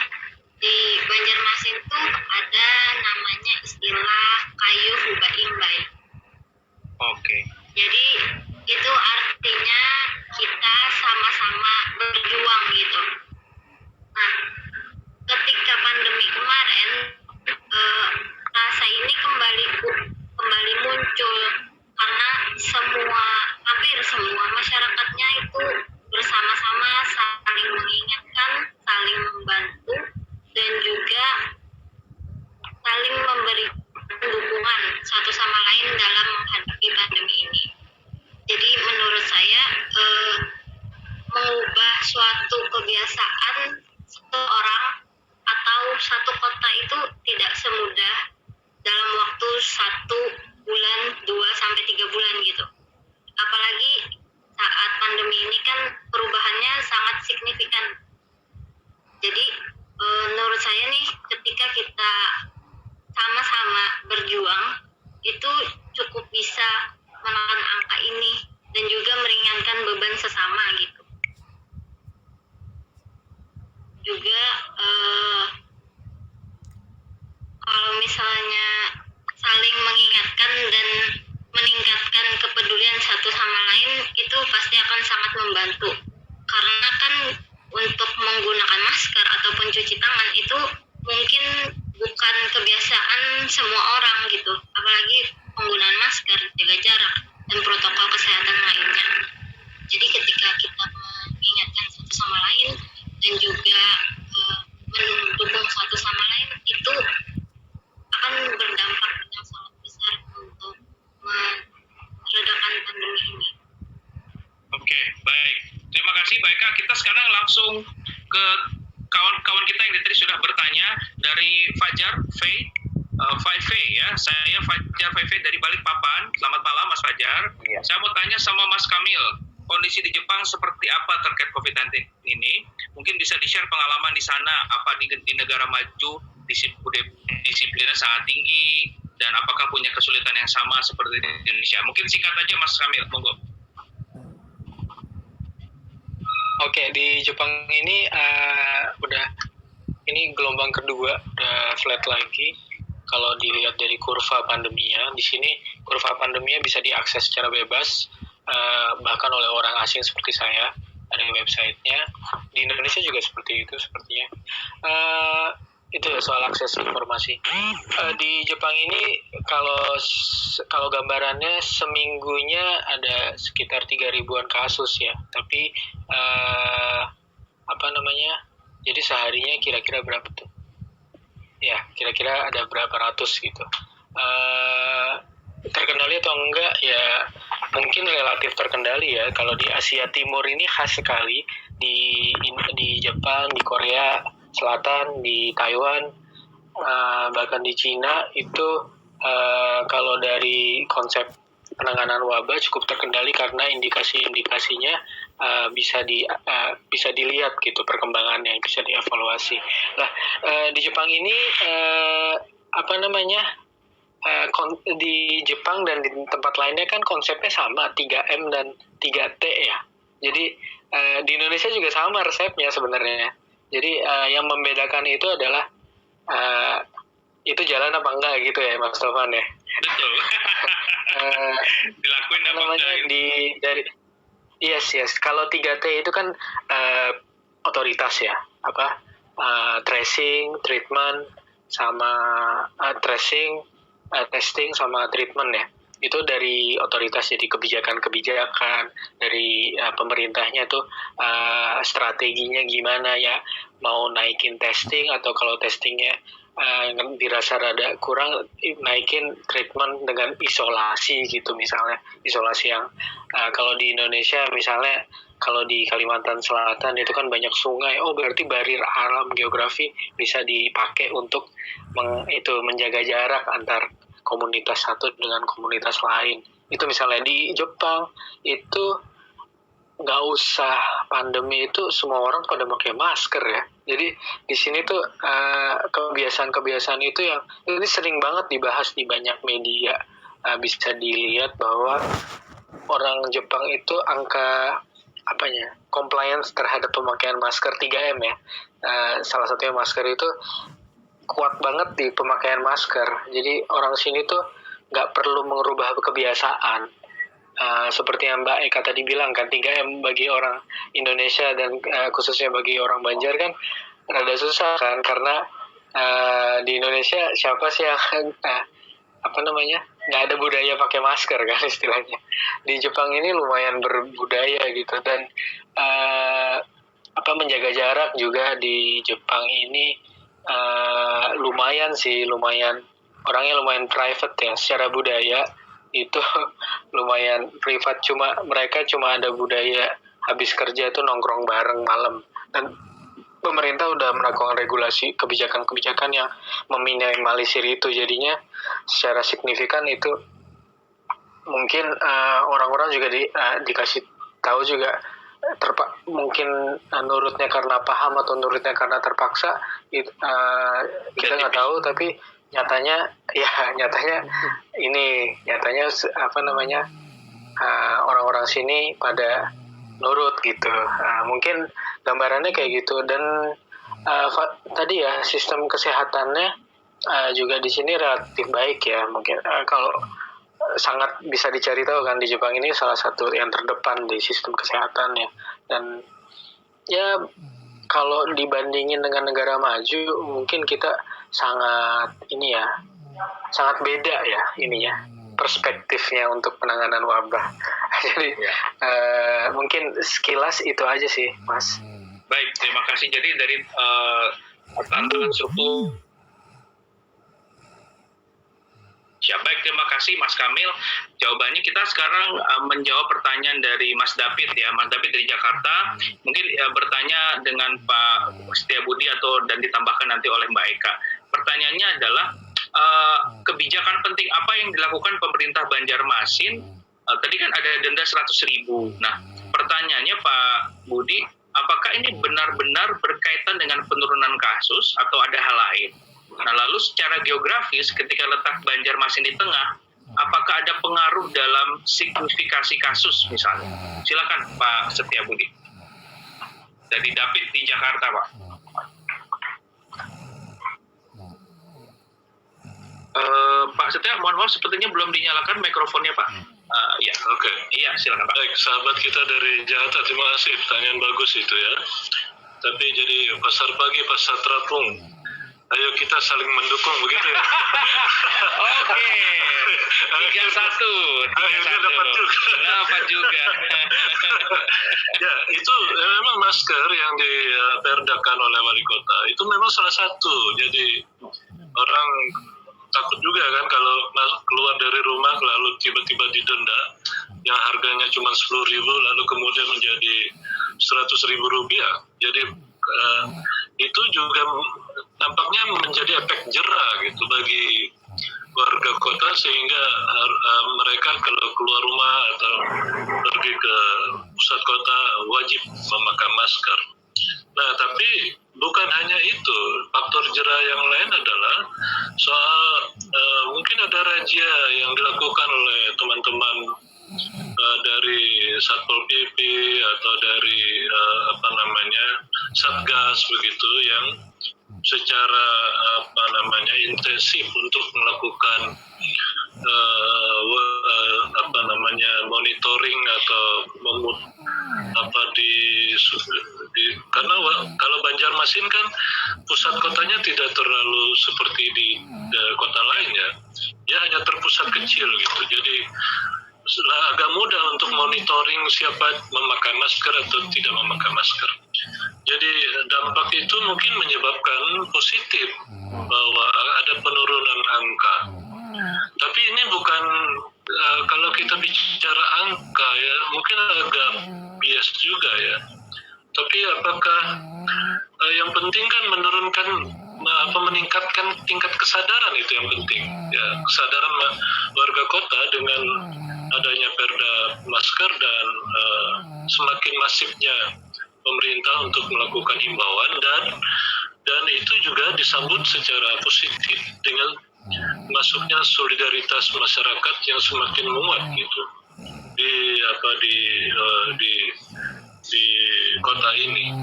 di Banjarmasin tuh ada namanya istilah kayu hubah imbai. Oke. Jadi itu artinya kita sama-sama berjuang gitu. Nah, ketika pandemi kemarin rasa ini kembali muncul karena hampir semua masyarakatnya itu bersama-sama saling mengingatkan, saling membantu, dan juga saling memberi dukungan satu sama lain dalam menghadapi pandemi ini. Jadi menurut saya mengubah suatu kebiasaan seseorang atau satu kota itu tidak semudah dalam waktu 1 bulan, 2-3 bulan gitu. Apalagi saat pandemi ini kan perubahannya sangat signifikan. Jadi menurut saya nih, ketika kita sama-sama berjuang itu cukup bisa menekan angka ini dan juga meringankan beban sesama gitu. Juga kalau misalnya saling mengingatkan dan meningkatkan kepedulian satu sama lain itu pasti akan sangat membantu. Karena kan untuk menggunakan masker ataupun cuci tangan itu mungkin bukan kebiasaan semua orang gitu. Apalagi penggunaan masker, jaga jarak, dan protokol kesehatan lainnya. Jadi ketika kita mengingatkan satu sama lain dan juga mendukung satu sama lain itu akan berdampak yang sangat besar untuk meredakan pandemi ini. Oke, baik. Terima kasih Mbak Eka. Kita sekarang langsung ke kawan-kawan kita yang tadi sudah bertanya dari Fajar Faye ya. Saya Fajar Faye dari Balikpapan. Selamat malam Mas Fajar. Iya. Saya mau tanya sama Mas Kamil. Kondisi di Jepang seperti apa terkait COVID-19 ini? Mungkin bisa di-share pengalaman di sana, apa di negara maju disiplinnya sangat tinggi, dan apakah punya kesulitan yang sama seperti di Indonesia? Mungkin singkat aja Mas Kamil, monggo. Oke, di Jepang ini ini gelombang kedua, udah flat lagi. Kalau dilihat dari kurva pandeminya, di sini kurva pandeminya bisa diakses secara bebas, bahkan oleh orang asing seperti saya, ada websitenya. Di Indonesia juga seperti itu sepertinya. Itu soal akses informasi. Di Jepang ini kalau gambarannya seminggunya ada sekitar 3.000-an kasus ya. Tapi jadi seharinya kira-kira berapa tuh? Ya, kira-kira ada berapa ratus gitu. Terkendali atau enggak ya mungkin relatif terkendali ya. Kalau di Asia Timur ini khas sekali, di Jepang, di Korea Selatan, di Taiwan, bahkan di Cina itu kalau dari konsep penanganan wabah cukup terkendali karena indikasi-indikasinya bisa dilihat gitu perkembangannya, bisa dievaluasi. Nah, di Jepang ini di Jepang dan di tempat lainnya kan konsepnya sama, 3M dan 3T ya. Jadi di Indonesia juga sama resepnya sebenarnya. Jadi yang membedakan itu adalah itu jalan apa enggak gitu ya Mas Tovan ya. Betul. Dilakuin apa enggak? Yes. Kalau 3T itu kan otoritas ya, tracing, treatment, sama testing sama treatment ya. Itu dari otoritas, jadi kebijakan dari pemerintahnya tuh strateginya gimana ya, mau naikin testing atau kalau testingnya dirasa rada kurang, naikin treatment dengan isolasi gitu misalnya. Isolasi yang kalau di Indonesia misalnya, kalau di Kalimantan Selatan itu kan banyak sungai, berarti barir alam geografi bisa dipakai untuk menjaga jarak antar komunitas satu dengan komunitas lain. Itu misalnya di Jepang itu nggak usah pandemi itu semua orang pada pakai masker ya. Jadi di sini tuh kebiasaan-kebiasaan itu yang ini sering banget dibahas di banyak media. Bisa dilihat bahwa orang Jepang itu angka compliance terhadap pemakaian masker 3M ya. Salah satunya masker itu kuat banget di pemakaian masker. Jadi orang sini tuh nggak perlu mengubah kebiasaan. Seperti yang Mbak Eka tadi bilang kan, 3M bagi orang Indonesia dan khususnya bagi orang Banjar kan rada susah kan, karena di Indonesia siapa sih yang nggak ada budaya pakai masker kan istilahnya. Di Jepang ini lumayan berbudaya gitu, dan menjaga jarak juga di Jepang ini lumayan orangnya lumayan private ya, secara budaya itu lumayan privat. Mereka cuma ada budaya habis kerja itu nongkrong bareng malam, dan pemerintah udah melakukan regulasi kebijakan-kebijakan yang meminimalisir itu. Jadinya secara signifikan itu mungkin orang-orang juga dikasih tahu juga, mungkin nurutnya karena paham atau nurutnya karena terpaksa, kita nggak tahu, tapi nyatanya orang-orang sini pada nurut gitu. Mungkin gambarannya kayak gitu. Dan tadi ya, sistem kesehatannya juga di sini relatif baik ya. Mungkin kalau sangat bisa dicari tahu kan, di Jepang ini salah satu yang terdepan di sistem kesehatannya. Dan ya kalau dibandingin dengan negara maju, mungkin kita sangat beda ya perspektifnya untuk penanganan wabah. Jadi mungkin sekilas itu aja sih, Mas. Baik, terima kasih. Jadi dari tantangan struktur. Baik, terima kasih Mas Kamil. Jawabannya kita sekarang menjawab pertanyaan dari Mas David ya. Mas David dari Jakarta. Mungkin bertanya dengan Pak Setiabudi dan ditambahkan nanti oleh Mbak Eka. Pertanyaannya adalah kebijakan penting apa yang dilakukan pemerintah Banjarmasin? Tadi kan ada denda 100.000. Nah, pertanyaannya Pak Budi, apakah ini benar-benar berkaitan dengan penurunan kasus atau ada hal lain? Nah, lalu secara geografis ketika letak Banjarmasin di tengah, apakah ada pengaruh dalam signifikasi kasus misalnya? Silakan Pak Setiabudi. Dari David di Jakarta, Pak. Pak Setia, mohon maaf sepertinya belum dinyalakan mikrofonnya, Pak. Ya, Oke. Iya, silakan Pak. Baik, sahabat kita dari Jakarta, terima kasih. Pertanyaan bagus itu ya. Tapi jadi pasar pagi, pasar terapung. Ayo kita saling mendukung begitu ya. Oke. 3-1. Akhirnya dapat juga. Ya, itu memang masker yang diperdakan oleh wali kota. Itu memang salah satu. Jadi orang takut juga kan kalau keluar dari rumah lalu tiba-tiba didenda yang harganya cuma 10.000 lalu kemudian menjadi 100.000 rupiah. Jadi itu juga nampaknya menjadi efek jera gitu bagi warga kota sehingga mereka kalau keluar rumah atau pergi ke pusat kota wajib memakai masker. Nah, tapi bukan hanya itu, faktor jera yang lain adalah soal mungkin ada razia yang dilakukan oleh teman-teman dari Satpol PP atau dari Satgas begitu yang secara intensif untuk melakukan monitoring atau karena kalau Banjarmasin kan pusat kotanya tidak terlalu seperti di kota lainnya, ya hanya terpusat kecil gitu, jadi agak mudah untuk monitoring siapa memakai masker atau tidak memakai masker. Jadi dampak itu mungkin menyebabkan positif bahwa ada penurunan angka. Tapi ini bukan kalau kita bicara angka ya mungkin agak bias juga ya. Tapi apakah yang penting kan meningkatkan tingkat kesadaran itu yang penting ya, kesadaran warga kota dengan adanya perda masker dan semakin masifnya pemerintah untuk melakukan himbauan dan itu juga disambut secara positif dengan masuknya solidaritas masyarakat yang semakin menguat gitu di kota ini.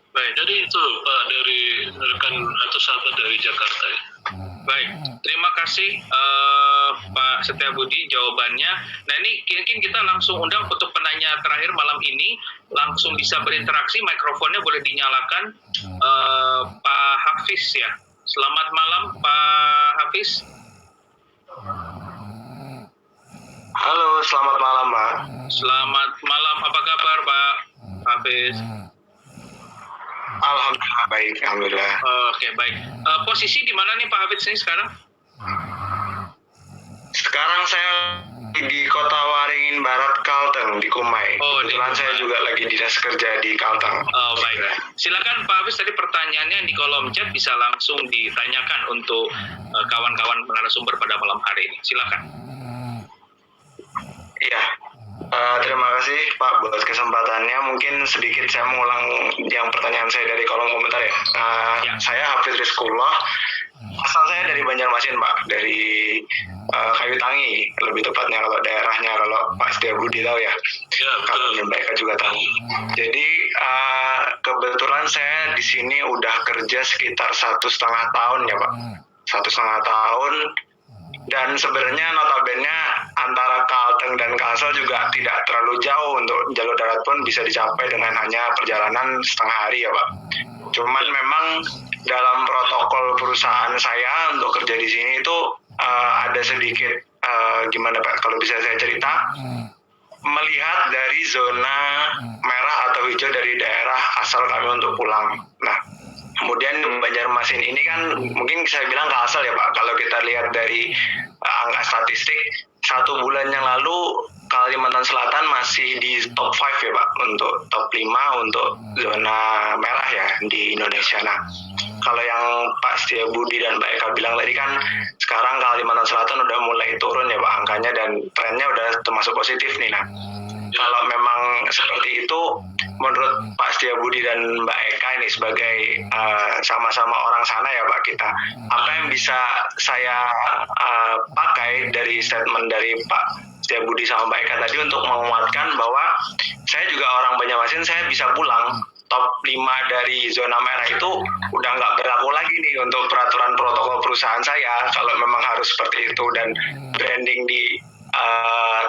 Baik. Jadi itu Pak dari rekan atau sahabat dari Jakarta. Baik, terima kasih Pak Setiabudi jawabannya. Nah ini mungkin kita langsung undang untuk penanya terakhir malam ini, langsung bisa berinteraksi, mikrofonnya boleh dinyalakan. Pak Hafiz ya, selamat malam Pak Hafiz. Halo, selamat malam Pak. Selamat malam, apa kabar Pak Hafiz? Alhamdulillah baik, alhamdulillah. Oke, baik. Posisi di mana nih Pak Hafiz ini sekarang? Sekarang saya di Kota Waringin Barat, Kalteng, di Kumai. Kebetulan saya juga lagi dinas kerja di Kalteng. Oh, baik. Silakan Pak Hafiz, tadi pertanyaannya di kolom chat bisa langsung ditanyakan untuk kawan-kawan narasumber pada malam hari ini. Silakan. Iya. Terima kasih Pak buat kesempatannya. Mungkin sedikit saya mengulang yang pertanyaan saya dari kolom komentar ya. Saya Hafiz Rizkullah. Asal saya dari Banjarmasin Pak, dari Kayu Tangi lebih tepatnya kalau daerahnya, kalau Pak Setiabudi tahu ya. Kalau mereka juga tahu. Jadi kebetulan saya di sini udah kerja sekitar 1,5 tahun ya Pak. 1,5 tahun. Dan sebenarnya notabene antara Kalteng dan Kalsel juga tidak terlalu jauh, untuk jalur darat pun bisa dicapai dengan hanya perjalanan setengah hari ya Pak. Cuman memang dalam protokol perusahaan saya untuk kerja di sini itu ada sedikit gimana Pak, kalau bisa saya cerita, melihat dari zona merah atau hijau dari daerah asal kami untuk pulang. Nah, kemudian Banjarmasin ini kan mungkin saya bilang Kalsel ya Pak, kalau kita lihat dari angka statistik 1 bulan yang lalu Kalimantan Selatan masih di top 5 ya Pak, untuk top 5 untuk zona merah ya di Indonesia. Nah, kalau yang Pak Setiabudi dan Mbak Eka bilang tadi kan sekarang Kalimantan Selatan udah mulai turun ya Pak angkanya, dan trennya udah termasuk positif nih. Nah, kalau memang seperti itu, menurut Pak Setiabudi dan Mbak Eka ini sebagai sama-sama orang sana ya Pak kita, apa yang bisa saya pakai dari statement dari Pak Setiabudi sama Mbak Eka tadi untuk menguatkan bahwa saya juga orang Banjarmasin, saya bisa pulang. Top 5 dari zona merah itu udah nggak berlaku lagi nih untuk peraturan protokol perusahaan saya, kalau memang harus seperti itu, dan branding di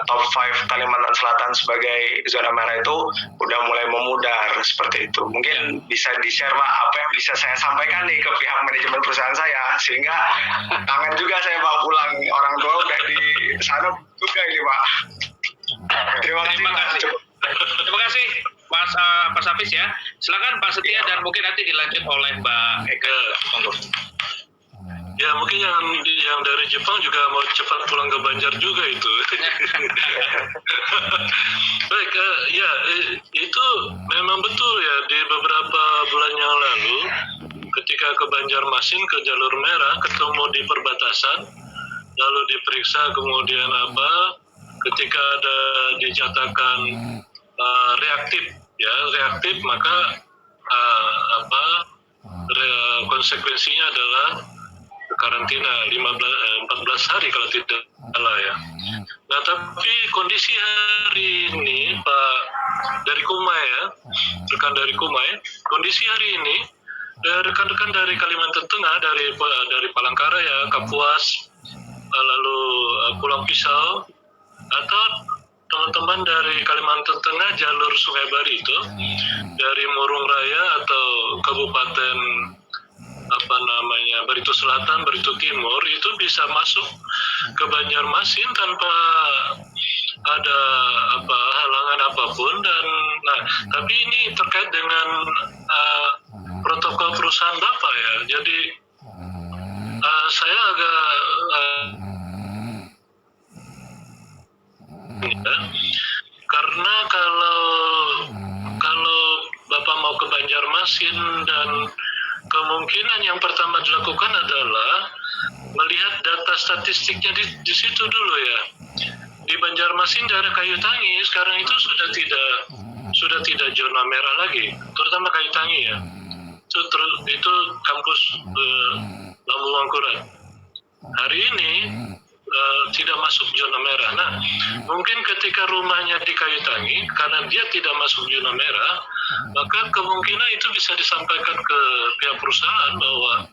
top 5 Kalimantan Selatan sebagai zona merah itu udah mulai memudar seperti itu. Mungkin bisa di-share Pak apa yang bisa saya sampaikan nih ke pihak manajemen perusahaan saya, sehingga kangen juga saya Pak pulang, orang tua udah di sana juga ini Pak. Terima kasih Pak. Terima kasih Mas Hafiz ya. Silakan Pak Setia dan mungkin nanti dilanjut oleh Mbak Eka. Monggo. Ya mungkin yang dari Jepang juga mau cepat pulang ke Banjar juga itu. Baik, ya itu memang betul ya, di beberapa bulan yang lalu ketika ke Banjarmasin ke jalur merah ketemu di perbatasan, lalu diperiksa, kemudian ketika ada dinyatakan reaktif maka konsekuensinya adalah karantina 14 hari kalau tidak salah ya. Nah, tapi kondisi hari ini Pak dari Kumai ya, rekan dari Kumai, kondisi hari ini rekan-rekan dari Kalimantan Tengah, dari Palangkaraya, Kapuas, lalu Pulau Pisau, atau teman-teman dari Kalimantan Tengah jalur Sungai Bari itu, dari Murung Raya atau Kabupaten Barito Selatan, Barito Timur, itu bisa masuk ke Banjarmasin tanpa ada halangan apapun. Dan tapi ini terkait dengan protokol perusahaan Bapak ya. Jadi saya agak karena kalau Bapak mau ke Banjarmasin, dan kemungkinan yang pertama dilakukan adalah melihat data statistiknya di situ dulu ya. Di Banjarmasin daerah Kayu Tangi sekarang itu sudah tidak zona merah lagi, terutama Kayu Tangi ya. Itu kampus Lambung Mangkurat. Hari ini tidak masuk zona merah. Nah, mungkin ketika rumahnya di Kayu Tangi, karena dia tidak masuk zona merah, maka kemungkinan itu bisa disampaikan ke pihak perusahaan bahwa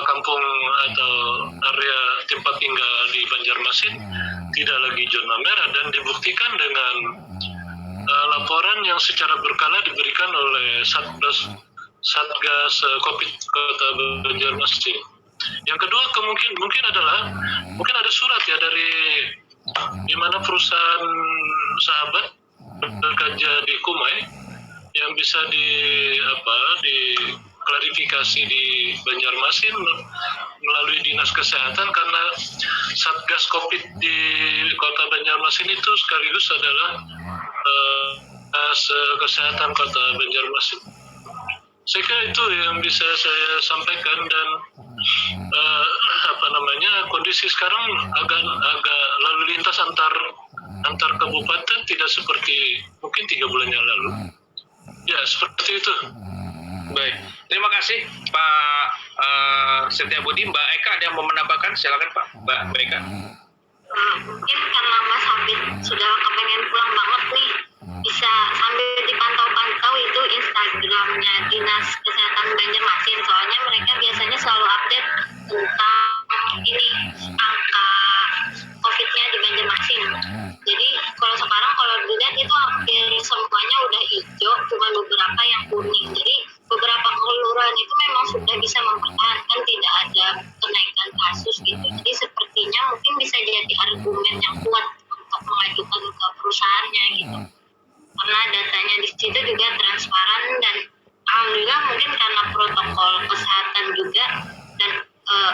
kampung atau area tempat tinggal di Banjarmasin tidak lagi zona merah, dan dibuktikan dengan laporan yang secara berkala diberikan oleh Satgas Covid Kota Banjarmasin. Yang kedua mungkin ada surat ya dari di mana perusahaan sahabat bekerja di Kumai yang bisa diklarifikasi di Banjarmasin melalui Dinas Kesehatan, karena Satgas Covid di Kota Banjarmasin itu sekaligus adalah Kesehatan Kota Banjarmasin. Saya kira itu yang bisa saya sampaikan. Dan kondisi sekarang agak lalu lintas antar kabupaten tidak seperti mungkin 3 bulan yang lalu. Ya, seperti itu. Baik, terima kasih Pak Setiabudi. Mbak Eka ada yang mau menambahkan? Silakan Pak, Mbak Eka. Mungkin karena Mas Habib sudah kepengen pulang banget nih, bisa sambil dipantau-pantau itu Instagramnya Dinas Kesehatan Banjarmasin, soalnya mereka biasanya selalu update tentang angka COVID-nya di Banjarmasin. Jadi kalau sekarang dilihat itu hampir semuanya udah hijau, cuma beberapa yang kuning. Jadi beberapa kelurahan itu memang sudah bisa mempertahankan tidak ada kenaikan kasus gitu. Jadi sepertinya mungkin bisa jadi argumen yang kuat untuk mengajukan ke perusahaannya gitu. Karena datanya di situ juga transparan, dan alhamdulillah mungkin karena protokol kesehatan juga dan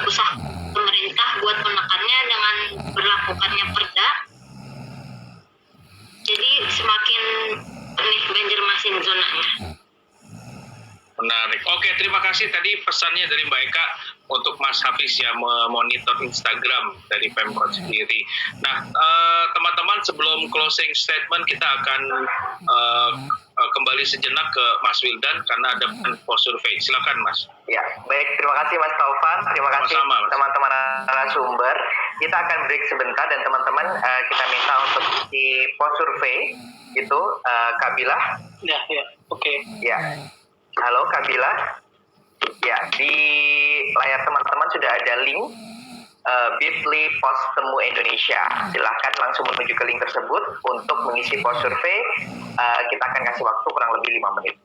usaha pemerintah buat menekannya dengan berlakukannya perda. Jadi semakin Banjarmasin zonanya. Menarik. Oke, terima kasih tadi pesannya dari Mbak Eka untuk Mas Hafiz ya, memonitor Instagram dari Pemkot sendiri. Nah, teman-teman, sebelum closing statement kita akan kembali sejenak ke Mas Wildan karena ada post survei. Silakan Mas. Ya, baik. Terima kasih Mas Taufan. Terima kasih teman-teman narasumber. Kita akan break sebentar, dan teman-teman kita minta untuk di post survei itu Kabila. Ya, oke. Ya. Halo Kabila. Ya, di layar teman-teman sudah ada link bit.ly Pos Temu Indonesia. Silahkan langsung menuju ke link tersebut untuk mengisi post survei. Kita akan kasih waktu kurang lebih 5 menit.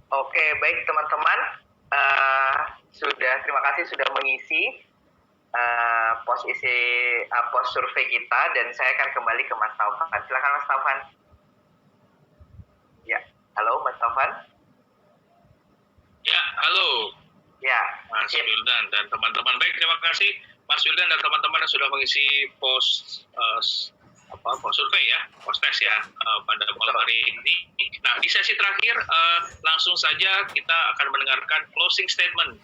Oke, baik teman-teman. Terima kasih sudah mengisi pos survei kita, dan saya akan kembali ke Mas Taufan. Silakan Mas Taufan. Ya, halo Mas Taufan. Ya, halo Ya, Mas Wildan dan teman-teman. Baik, terima kasih Mas Wildan dan teman-teman yang sudah mengisi pos survei ya, pos tes ya pada malam hari ini. Nah, di sesi terakhir langsung saja kita akan mendengarkan closing statement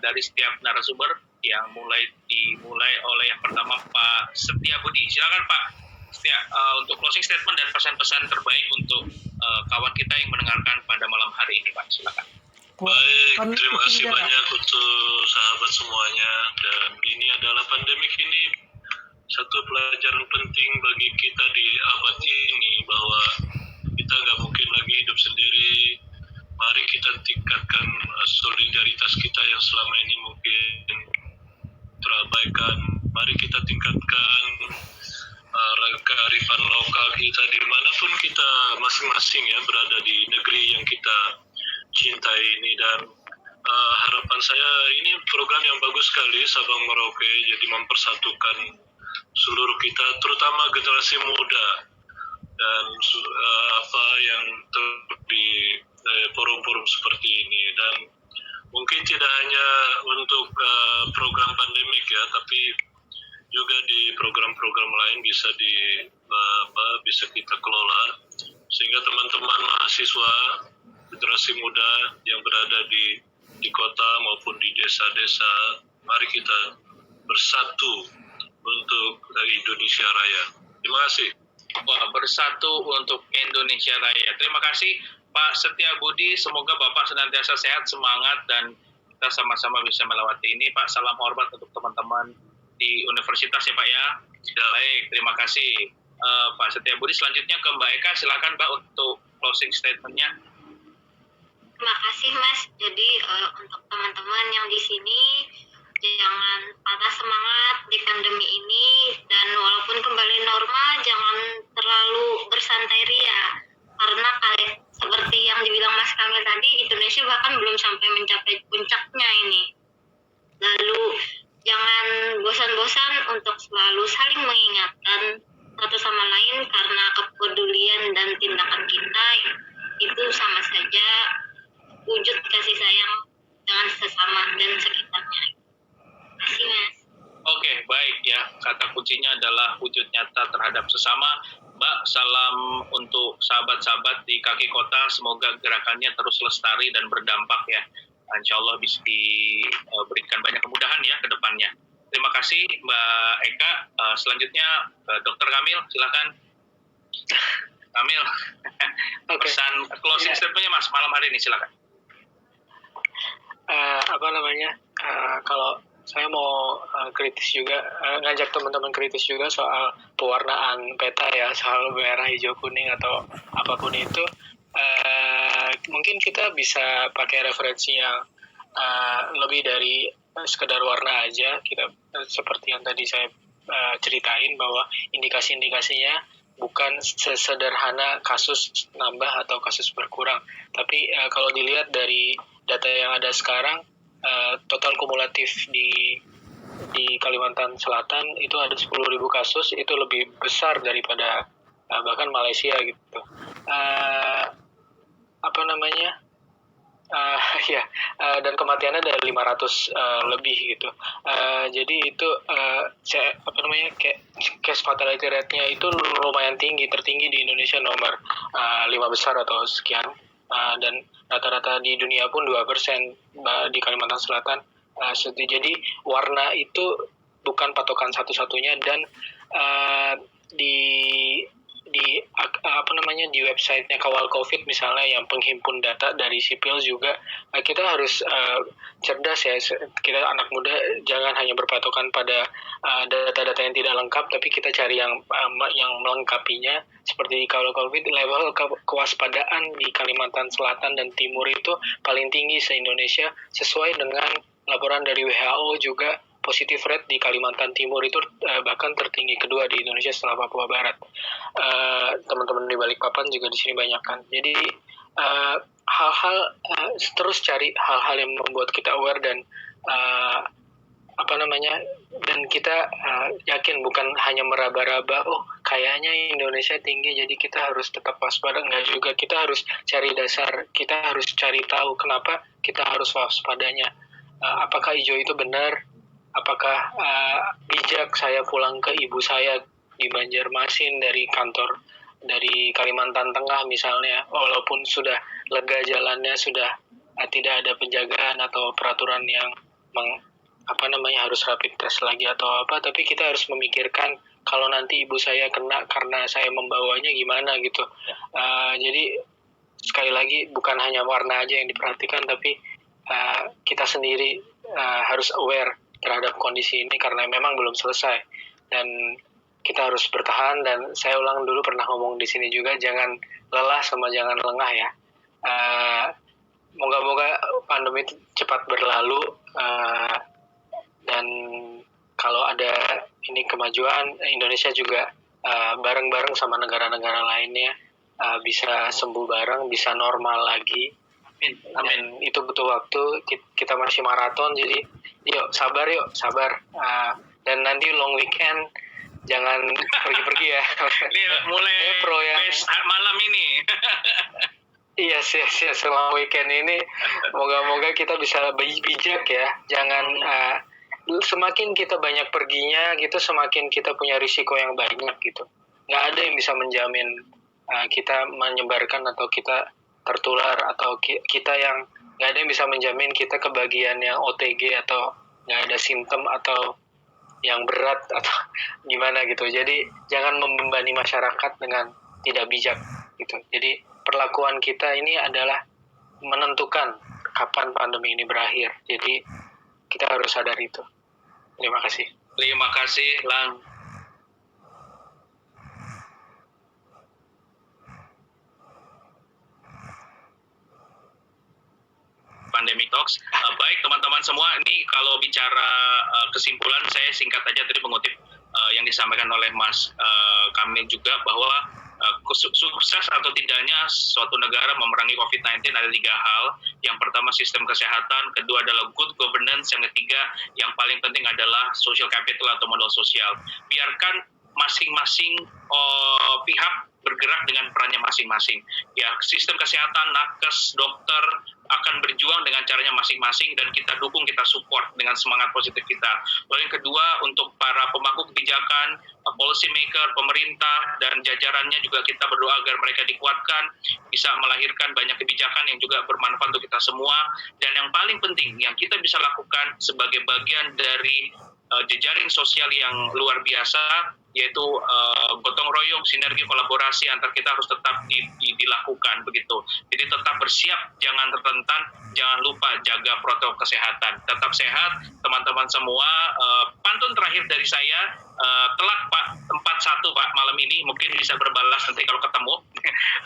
dari setiap narasumber yang dimulai oleh yang pertama Pak Setia Budi. Silakan Pak Setia untuk closing statement dan pesan-pesan terbaik untuk kawan kita yang mendengarkan pada malam hari ini, Pak. Silakan. Baik, terima kasih banyak untuk sahabat semuanya. Dan ini adalah pandemik ini satu pelajaran penting bagi kita di abad ini, bahwa kita nggak mungkin lagi hidup sendiri. Mari kita tingkatkan solidaritas kita yang selama ini mungkin terabaikan. Mari kita tingkatkan kearifan lokal kita dimanapun kita masing-masing ya berada di negeri yang kita cintai ini. Dan harapan saya ini program yang bagus sekali Sabang Merauke, jadi mempersatukan seluruh kita, terutama generasi muda, dan apa yang di forum-forum seperti ini. Dan mungkin tidak hanya untuk program pandemik ya, tapi juga di program-program lain bisa bisa kita kelola, sehingga teman-teman mahasiswa generasi muda yang berada di kota maupun di desa-desa, mari kita bersatu untuk Indonesia Raya. Terima kasih. Wah, bersatu untuk Indonesia Raya. Terima kasih Pak Setia Budi. Semoga Bapak senantiasa sehat, semangat, dan kita sama-sama bisa melewati ini. Pak, salam hormat untuk teman-teman di universitas ya Pak ya. Baik, terima kasih Pak Setia Budi. Selanjutnya ke Mbak Eka. Silakan Mbak untuk closing statement-nya. Terima kasih Mas. Jadi untuk teman-teman yang di sini, jangan patah semangat di pandemi ini, dan walaupun kembali normal jangan terlalu bersantai ria, karena seperti yang dibilang Mas Kamil tadi, Indonesia bahkan belum sampai mencapai puncaknya ini. Lalu jangan bosan-bosan untuk selalu saling mengingatkan satu sama lain, karena kepedulian dan tindakan kita itu sama saja wujud kasih sayang dengan sesama dan sekitarnya. Terima kasih Mas. Oke, baik ya. Kata kuncinya adalah wujud nyata terhadap sesama. Mbak, salam untuk sahabat-sahabat di kaki kota. Semoga gerakannya terus lestari dan berdampak ya. Insya Allah bisa diberikan banyak kemudahan ya ke depannya. Terima kasih Mbak Eka. Selanjutnya Dr. Kamil, silakan. Kamil, pesan closing statement-nya Mas malam hari ini, silakan. Kalau saya mau kritis juga, ngajak teman-teman kritis juga soal pewarnaan peta ya, soal merah, hijau, kuning atau apapun itu. Mungkin kita bisa pakai referensi yang lebih dari sekedar warna aja. Kita seperti yang tadi saya ceritain, bahwa indikasi-indikasinya bukan sesederhana kasus nambah atau kasus berkurang, tapi kalau dilihat dari data yang ada sekarang, total kumulatif di Kalimantan Selatan itu ada 10.000 kasus, itu lebih besar daripada bahkan Malaysia gitu. Dan kematiannya ada 500 lebih gitu. Jadi itu case fatality rate-nya itu lumayan tinggi, tertinggi di Indonesia, nomor 5 besar atau sekian. Dan rata-rata di dunia pun 2% di Kalimantan Selatan. Jadi warna itu bukan patokan satu-satunya, dan di websitenya Kawal COVID misalnya, yang penghimpun data dari sipil juga, kita harus cerdas ya. Kita anak muda jangan hanya berpatokan pada data-data yang tidak lengkap, tapi kita cari yang melengkapinya. Seperti di Kawal COVID, level kewaspadaan di Kalimantan Selatan dan Timur itu paling tinggi se-Indonesia, sesuai dengan laporan dari WHO juga. Positif rate di Kalimantan Timur itu bahkan tertinggi kedua di Indonesia setelah Papua Barat. Teman-teman di Balikpapan juga di sini banyak kan. Jadi hal-hal terus cari hal-hal yang membuat kita aware dan dan kita yakin bukan hanya meraba-raba, oh kayaknya Indonesia tinggi jadi kita harus tetap waspada. Enggak juga, kita harus cari dasar, kita harus cari tahu kenapa kita harus waspadanya. Apakah hijau itu benar? Apakah bijak saya pulang ke ibu saya di Banjarmasin dari kantor dari Kalimantan Tengah misalnya, walaupun sudah lega jalannya, sudah tidak ada penjagaan atau peraturan yang harus rapid test lagi atau apa, tapi kita harus memikirkan kalau nanti ibu saya kena karena saya membawanya gimana gitu. Jadi sekali lagi bukan hanya warna aja yang diperhatikan, tapi kita sendiri harus aware terhadap kondisi ini karena memang belum selesai dan kita harus bertahan. Dan saya ulang dulu pernah ngomong di sini juga, jangan lelah sama jangan lengah ya. Moga-moga pandemi itu cepat berlalu dan kalau ada ini kemajuan, Indonesia juga bareng-bareng sama negara-negara lainnya bisa sembuh bareng, bisa normal lagi. Amin. Itu butuh waktu, kita masih maraton, jadi yuk sabar. Dan nanti long weekend jangan pergi-pergi ya. Ini mulai pro yang malam ini. Iya sih, selama weekend ini moga-moga kita bisa bijak ya. Jangan semakin kita banyak perginya gitu, semakin kita punya risiko yang banyak gitu. Nggak ada yang bisa menjamin kita menyebarkan atau kita tertular, atau kita yang nggak ada yang bisa menjamin kita kebagian yang OTG atau nggak ada simptom atau yang berat atau gimana gitu. Jadi jangan membebani masyarakat dengan tidak bijak gitu. Jadi perlakuan kita ini adalah menentukan kapan pandemi ini berakhir. Jadi kita harus sadar itu. Terima kasih. Terima kasih, Lang. Pandemic Talks. Baik teman-teman semua, ini kalau bicara kesimpulan, saya singkat aja tadi mengutip yang disampaikan oleh Mas Kamil juga, bahwa sukses atau tidaknya suatu negara memerangi COVID-19 ada 3 hal. Yang pertama sistem kesehatan, kedua adalah good governance, yang ketiga yang paling penting adalah social capital atau modal sosial. Biarkan masing-masing pihak bergerak dengan perannya masing-masing. Ya, sistem kesehatan, nakes, dokter akan berjuang dengan caranya masing-masing dan kita dukung, kita support dengan semangat positif kita. Lalu yang kedua, untuk para pemangku kebijakan, policy maker, pemerintah dan jajarannya juga kita berdoa agar mereka dikuatkan, bisa melahirkan banyak kebijakan yang juga bermanfaat untuk kita semua. Dan yang paling penting yang kita bisa lakukan sebagai bagian dari jejaring sosial yang luar biasa, yaitu gotong royong, sinergi, kolaborasi antar kita harus tetap dilakukan begitu. Jadi tetap bersiap, jangan tertentan, jangan lupa jaga protokol kesehatan. Tetap sehat teman-teman semua. Pantun terakhir dari saya, telak Pak, tempat 1 Pak malam ini, mungkin bisa berbalas nanti kalau ketemu.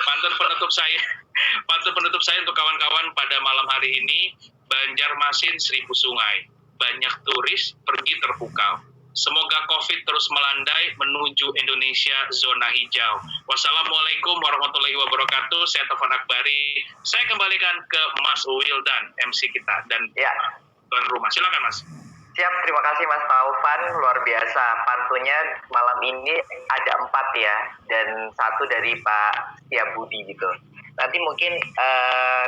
Pantun penutup saya untuk kawan-kawan pada malam hari ini, Banjarmasin 1000 sungai, banyak turis pergi terpukau. Semoga COVID terus melandai menuju Indonesia zona hijau. Wassalamualaikum warahmatullahi wabarakatuh. Saya Taufan Akbari. Saya kembalikan ke Mas Wildan, MC kita, dan tuan rumah. Silakan Mas. Siap, terima kasih Mas Taufan, luar biasa. Pantunnya malam ini ada 4 ya, dan 1 dari Pak Setiabudi gitu. Nanti mungkin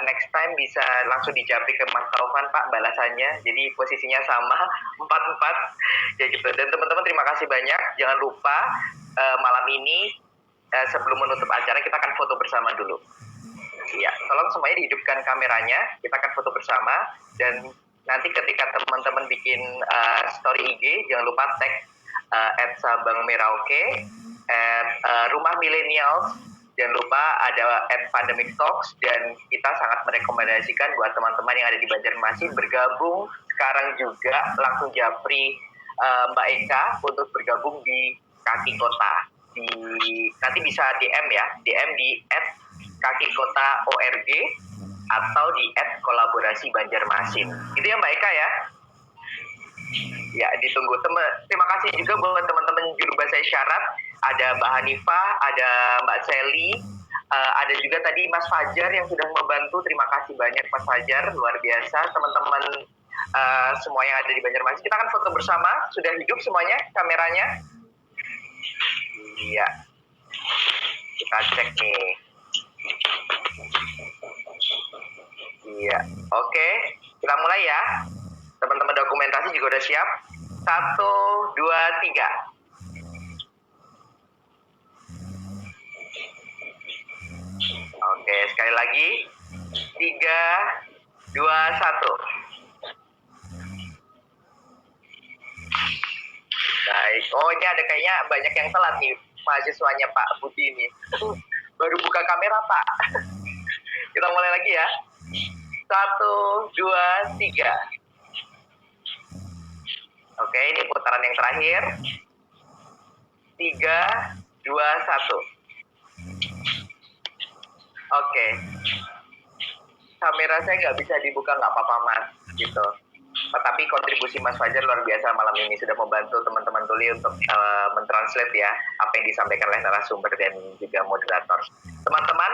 next time bisa langsung dijawab ke Mas Taufan Pak balasannya. Jadi posisinya sama 4-4 ya gitu. Dan teman-teman terima kasih banyak. Jangan lupa malam ini sebelum menutup acara kita akan foto bersama dulu. Ya, tolong semuanya dihidupkan kameranya. Kita akan foto bersama dan nanti ketika teman-teman bikin story IG jangan lupa tag @sabangmerauke, Rumah Millennials. Jangan lupa ada @pandemic talks, dan kita sangat merekomendasikan buat teman-teman yang ada di Banjarmasin bergabung sekarang juga, langsung japri Mbak Eka untuk bergabung di Kaki Kota. Nanti bisa DM ya, DM di @kakikota.org atau di @kolaborasi Banjarmasin. Gitu ya Mbak Eka ya. Ya, ditunggu. Terima kasih juga buat teman-teman juru bahasa isyarat. Ada Mbak Hanifah, ada Mbak Sally, Ada juga tadi Mas Fajar yang sudah membantu. Terima kasih banyak Mas Fajar, luar biasa. Teman-teman semua yang ada di Banjarmasin, kita akan foto bersama. Sudah hidup semuanya kameranya? Iya. Kita cek nih. Iya. Oke, kita mulai ya. Teman-teman dokumentasi juga udah siap. 1, 2, 3. Oke, sekali lagi. 3, 2, 1. Baik. Oh, ini ada kayaknya banyak yang telat nih mahasiswanya Pak Budi ini. Baru buka kamera, Pak. Kita mulai lagi ya. 1, 2, 3. Oke, ini putaran yang terakhir. 3, 2, 1. Oke. Kamera saya nggak bisa dibuka, nggak apa-apa Mas, gitu. Tapi kontribusi Mas Fajar luar biasa malam ini, sudah membantu teman-teman tuli untuk mentranslate ya apa yang disampaikan oleh narasumber dan juga moderator. Teman-teman,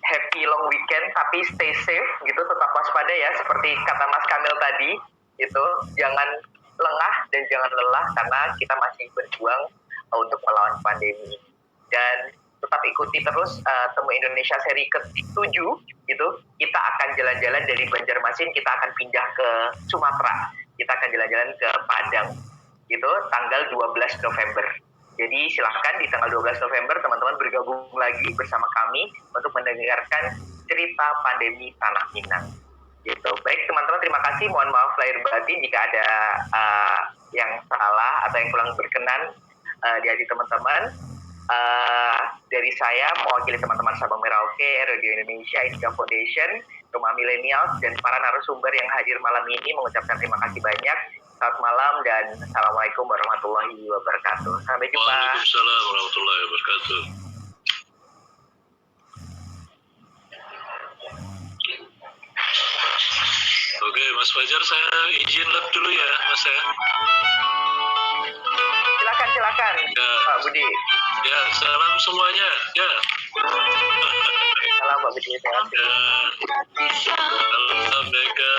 happy long weekend, tapi stay safe gitu, tetap waspada ya, seperti kata Mas Kamil tadi, gitu. Jangan lengah dan jangan lelah karena kita masih berjuang untuk melawan pandemi. Dan tetap ikuti terus Temu Indonesia seri ke-7 gitu. Kita akan jalan-jalan dari Banjarmasin, kita akan pindah ke Sumatera. Kita akan jalan-jalan ke Padang gitu tanggal 12 November. Jadi silahkan di tanggal 12 November teman-teman bergabung lagi bersama kami untuk mendengarkan cerita pandemi Tanah Minang. Gitu. Baik teman-teman, terima kasih. Mohon maaf lahir batin jika ada yang salah atau yang kurang berkenan di hati teman-teman. Dari saya mewakili teman-teman Sabang Merauke, Radio Indonesia, Indonesia Foundation, Rumah Milenials, dan para narasumber yang hadir malam ini mengucapkan terima kasih banyak. Selamat malam dan Assalamualaikum warahmatullahi wabarakatuh. Sampai jumpa. Waalaikumsalam warahmatullahi wabarakatuh. Oke, Mas Fajar, saya izin lab dulu ya, Mas ya. Silakan, Ya. Pak Budi. Ya, salam semuanya. Ya. Salam Pak Budi. Ya. Salam Mega.